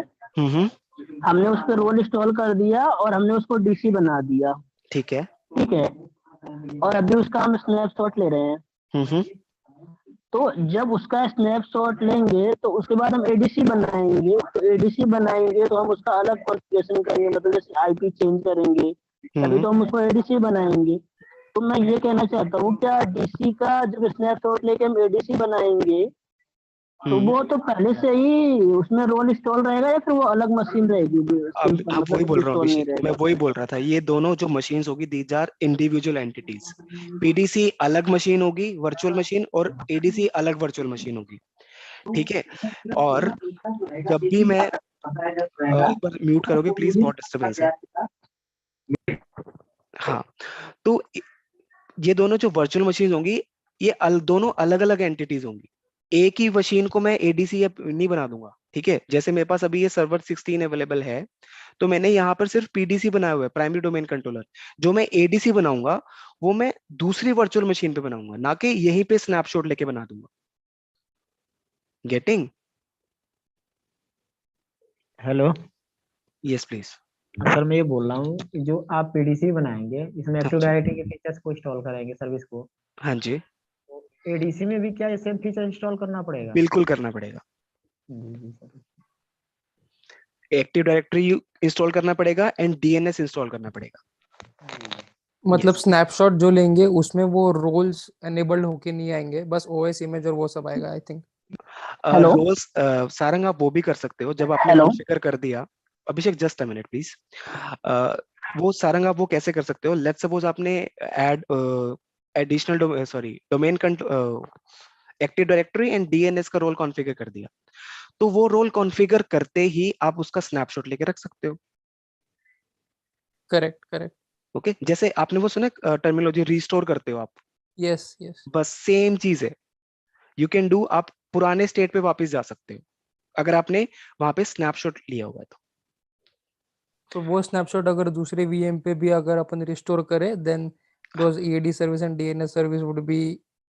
हमने उस पर रोल इंस्टॉल कर दिया और हमने उसको DC बना दिया, ठीक है, और अभी उसका हम स्नैपशॉट ले रहे हैं. तो जब उसका स्नैपशॉट लेंगे तो उसके बाद हम ADC बनाएंगे, तो ADC बनाएंगे तो हम उसका अलग कॉन्फ़िगरेशन करेंगे, मतलब जैसे IP चेंज करेंगे, तभी तो हम उसको ADC बनाएंगे. तो मैं ये कहना चाहता हूँ, क्या DC का जब स्नैपशॉट लेके हम ADC बनाएंगे तो वो तो पहले से ही उसमें रोल इंस्टॉल रहेगा या फिर वो अलग मशीन रहेगी? अब वही बोल रहा हूँ अभिषेक, मैं वही बोल रहा था, ये दोनों जो मशीन्स होगी these are individual entities. PDC अलग मशीन होगी वर्चुअल मशीन, और ADC अलग वर्चुअल मशीन होगी, ठीक है. और जब भी मैं एक बार म्यूट करोगे प्लीज, बहुत डिस्टर्बेंस है. हाँ, तो ये दोनों जो वर्चुअल मशीन होंगी, ये दोनों अलग अलग एंटिटीज होंगी. एक ही मशीन को मैं ADC या नहीं बना दूंगा, ठीक है. जैसे मेरे पास अभी ये सर्वर 16 अवेलेबल है, तो मैंने यहाँ पर सिर्फ PDC बनाया हुआ है, प्राइमरी डोमेन कंट्रोलर. जो मैं ADC बनाऊंगा वो मैं दूसरी वर्चुअल मशीन पे बनाऊंगा, ना कि यहीं पे स्नैपशॉट लेके बना दूंगा. Getting? Hello yes please. Sir, मैं ये बोल रहा हूँ कि जो आप पीडीसी बनाएंगे इसमें एक्टिव डायरेक्टरी के फीचर्स को इंस्टॉल कराएंगे सर्विस को, हाँ जी, एडीसी में भी क्या ये सेम फीचर इंस्टॉल करना पड़ेगा? बिल्कुल करना पड़ेगा। जी सर। एक्टिव डायरेक्टरी इंस्टॉल करना पड़ेगा एंड डीएनएस इंस्टॉल करना पड़ेगा। मतलब Yes. स्नैपशॉट जो लेंगे उसमें वो रोल्स एनेबल्ड होके नहीं आएंगे, बस ओएस इमेज और वो सब आएगा I think. Hello? Roles Sarang आप वो भी कर सकते हो जब आपने Hello? कॉन्फ़िगर कर दिया। अभिषेक जस्ट अ मिनट प्लीज। वो सारंग आप वो कैसे कर सकते हो, लेट्स सपोज आपने add additional domain active directory and DNS का रोल कॉन्फ़िगर कर दिया, तो वो रोल कॉन्फ़िगर करते ही आप उसका स्नैपशॉट लेके रख सकते हो। Correct correct. ओके जैसे आपने वो सुना टर्मिनोलॉजी रिस्टोर करते हो आप, यस यस। बस सेम चीज है। यू कैन डू, आप पुराने स्टेट पे वापस जा सकते हो अगर आपने वहां पे स्नैपशॉट लिया हुआ है तो वो स्नैपशॉट अगर दूसरे वीएम पे भी अगर अपन रिस्टोर करें then those EAD service and DNS service would be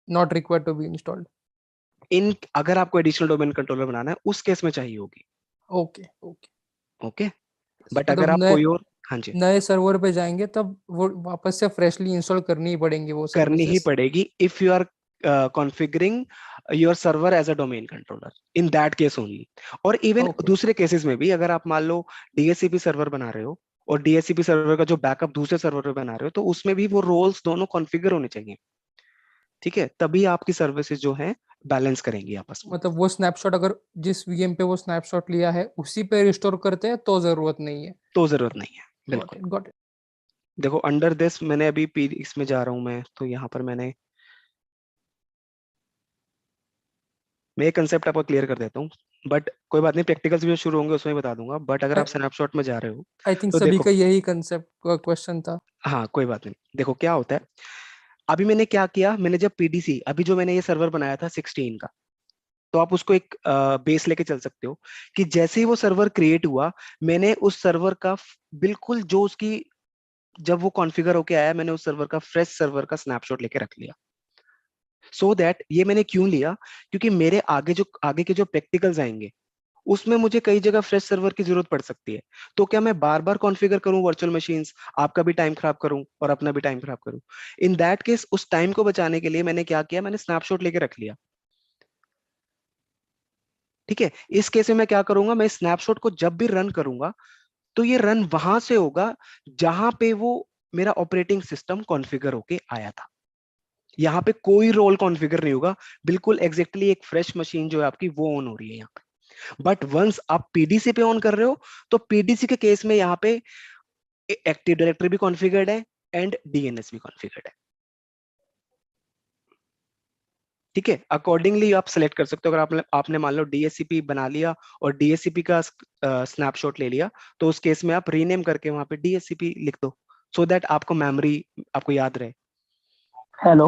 not required to be installed. In अगर आपको एडिशनल डोमेन कंट्रोलर बनाना है उस केस में चाहिए होगी। Okay okay. ओके बट अगर आप कोई और, हाँ जी, नए सर्वर पे जाएंगे तब वो वापस से फ्रेशली इंस्टॉल करनी ही पड़ेंगी वो करनी ही सर्विसेज। पड़ेगी if you are configuring your server as a domain controller, in that case only. और इवन Okay. दूसरे केसेस में भी अगर आप मान लो डीएससीपी सर्वर बना रहे हो और डीएससीपी सर्वर का जो बैकअप दूसरे सर्वर पे बना रहे हो, तो उसमें भी वो रोल्स दोनों कॉन्फ़िगर होने चाहिए। ठीक है, तभी आपकी सर्विसेज जो है बैलेंस करेंगी आपस में। मतलब वो स्नैपशॉट अगर जिस वीएम पे वो स्नैपशॉट लिया है उसी पे रिस्टोर करते हैं तो जरूरत नहीं है। तो जरूरत नहीं है, बिल्कुल। Got it. देखो अंडर दिस मैंने अभी इसमें जा रहा हूं मैं, तो यहाँ पर मैं एक कंसेप्ट आपको क्लियर कर देता हूँ, बट कोई बात नहीं, प्रैक्टिकल्स भी शुरू होंगे उसमें बता दूंगा। बट अगर आप स्नैपशॉट में जा रहे हो आई थिंक तो सभी देखो, का यही कंसेप्ट क्वेश्चन था। हाँ कोई बात नहीं। देखो क्या होता है, अभी मैंने क्या किया, मैंने जब पीडीसी, अभी जो मैंने ये सर्वर बनाया था 16 का, तो आप उसको एक बेस लेके चल सकते हो कि जैसे ही वो सर्वर क्रिएट हुआ, मैंने उस सर्वर का बिल्कुल जो उसकी, जब वो कॉन्फ़िगर होके आया, मैंने उस सर्वर का फ्रेश सर्वर का स्नैपशॉट लेके रख लिया। सो दैट, ये मैंने क्यों लिया, क्योंकि मेरे आगे के जो प्रैक्टिकल्स आएंगे उसमें मुझे कई जगह फ्रेश सर्वर की जरूरत पड़ सकती है। तो क्या मैं बार बार कॉन्फ़िगर करूं वर्चुअल मशीन्स, आपका भी टाइम खराब करूं और अपना भी टाइम खराब करूं? इन दैट केस उस टाइम को बचाने के लिए मैंने क्या किया, मैंने स्नैपशॉट लेके रख लिया। ठीक है, इस केस में मैं क्या करूंगा, मैं स्नैपशॉट को जब भी रन करूंगा तो ये रन वहां से होगा जहां पे वो मेरा ऑपरेटिंग सिस्टम कॉन्फ़िगर होके आया था। यहाँ पे कोई रोल कॉन्फ़िगर नहीं होगा, बिल्कुल एग्जैक्टली एक फ्रेश मशीन जो है आपकी वो ऑन हो रही है यहाँ पे। बट वंस आप पीडीसी पे ऑन कर रहे हो, तो पीडीसी के केस में यहाँ पे एक्टिव डायरेक्टरी भी कॉन्फ़िगर्ड है एंड डीएनएस भी कॉन्फ़िगर्ड है। ठीक है, अकॉर्डिंगली आप सेलेक्ट कर सकते हो। अगर आपने मान लो डीएससीपी बना लिया और डीएससीपी का स्नैपशॉट ले लिया, तो उस केस में आप रीनेम करके वहां पे डीएससीपी लिख दो, सो दैट आपको मेमोरी आपको याद रहे। हेलो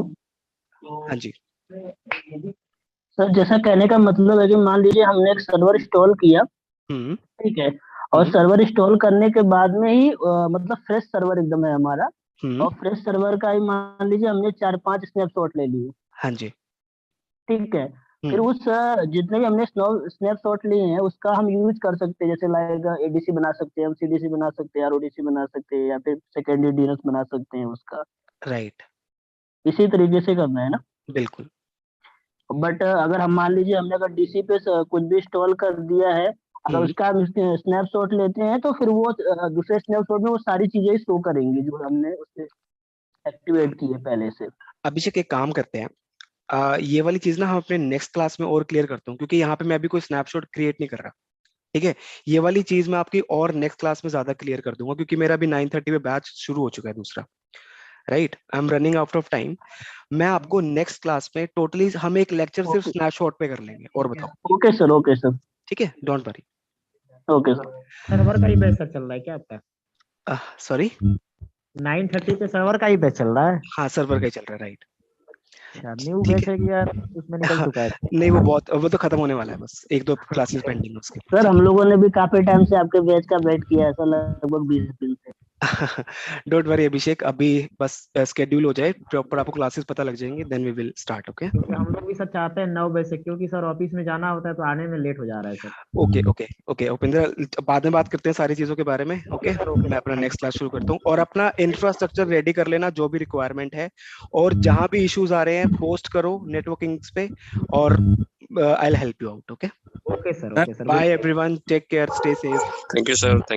हाँ जी, सर, जैसा कहने का मतलब है कि मान लीजिए हमने एक सर्वर इंस्टॉल किया, हम्म ठीक है, और सर्वर इंस्टॉल करने के बाद में ही मतलब फ्रेश सर्वर एकदम है हमारा, हम्म, और फ्रेश सर्वर का ही मान लीजिए हमने 4-5 स्नैपशॉट ले लिए, हाँ जी, ठीक है। फिर उस जितने भी हमने स्नैपशॉट लिए हैं उसका हम यूज कर सकते हैं, जैसे लाइक एडीसी बना सकते हैं, हम सीडीसी बना सकते हैं, आरओडीसी बना सकते हैं, या फिर सेकेंडरी डीएनएस बना सकते हैं उसका। राइट, इसी तरीके से करना है ना। बिल्कुल। बट अगर हम मान लीजिए हमने अगर डीसी पे कुछ भी इंस्टॉल कर दिया है, अगर उसका हम स्नैपशॉट लेते हैं तो फिर वो दूसरे स्नैपशॉट में वो सारी चीजें शो करेंगी जो हमने उससे एक्टिवेट की है पहले से। अभिषेक एक काम करते हैं, ये वाली चीज ना हम अपने नेक्स्ट क्लास में और क्लियर करता हूँ, क्योंकि यहाँ पे मैं अभी कोई स्नैपशॉट क्रिएट नहीं कर रहा। ठीक है, ये वाली चीज मैं आपकी और नेक्स्ट क्लास में ज्यादा क्लियर कर दूंगा, क्योंकि मेरा अभी 9:30 पे बैच शुरू हो चुका है दूसरा। Right, I am running out of time. मैं आपको नेक्स्ट क्लास में टोटली हम एक लेक्चर सिर्फ स्नैपशॉट पे कर लेंगे। और बताओ? ओके सर, ओके सर, ठीक है, don't worry. Okay sir. Server का ही बैच सर चल रहा है क्या आपका? सॉरी, 9:30 पे सर्वर का ही बैच चल रहा है? हाँ सर्वर का ही चल रहा है, राइट। न्यू ठीक बैच है, है कि यार उसमें निकल चुका है? नहीं वो तो खत्म होने वाला है, बस 1-2 क्लासेस पेंडिंग है उसके। सर हम लोगों ने भी काफी टाइम से आपके बैच का वेट किया है सर, लगभग 20 दिन से। डोंट वरी अभिषेक, अभी बस स्केड्यूल हो जाए, प्रॉपर आपको क्लासेस पता लग जाएंगे, then we will start. Okay क्योंकि हम लोग भी सर चाहते हैं 9 बजे से, क्योंकि सर ऑफिस में जाना होता है तो आने में लेट हो जा रहा है sir. Okay okay okay Upendra, बाद में बात करते हैं सारी चीजों के बारे में। ओके मैं अपना नेक्स्ट क्लास शुरू करता हूँ, और अपना इंफ्रास्ट्रक्चर रेडी कर लेना जो भी रिक्वायरमेंट है, और जहां भी इश्यूज आ रहे हैं पोस्ट करो नेटवर्किंग्स पे, और I will help you out. Okay okay sir, okay sir. Bye everyone, take care, stay safe. Thank you, sir. Thank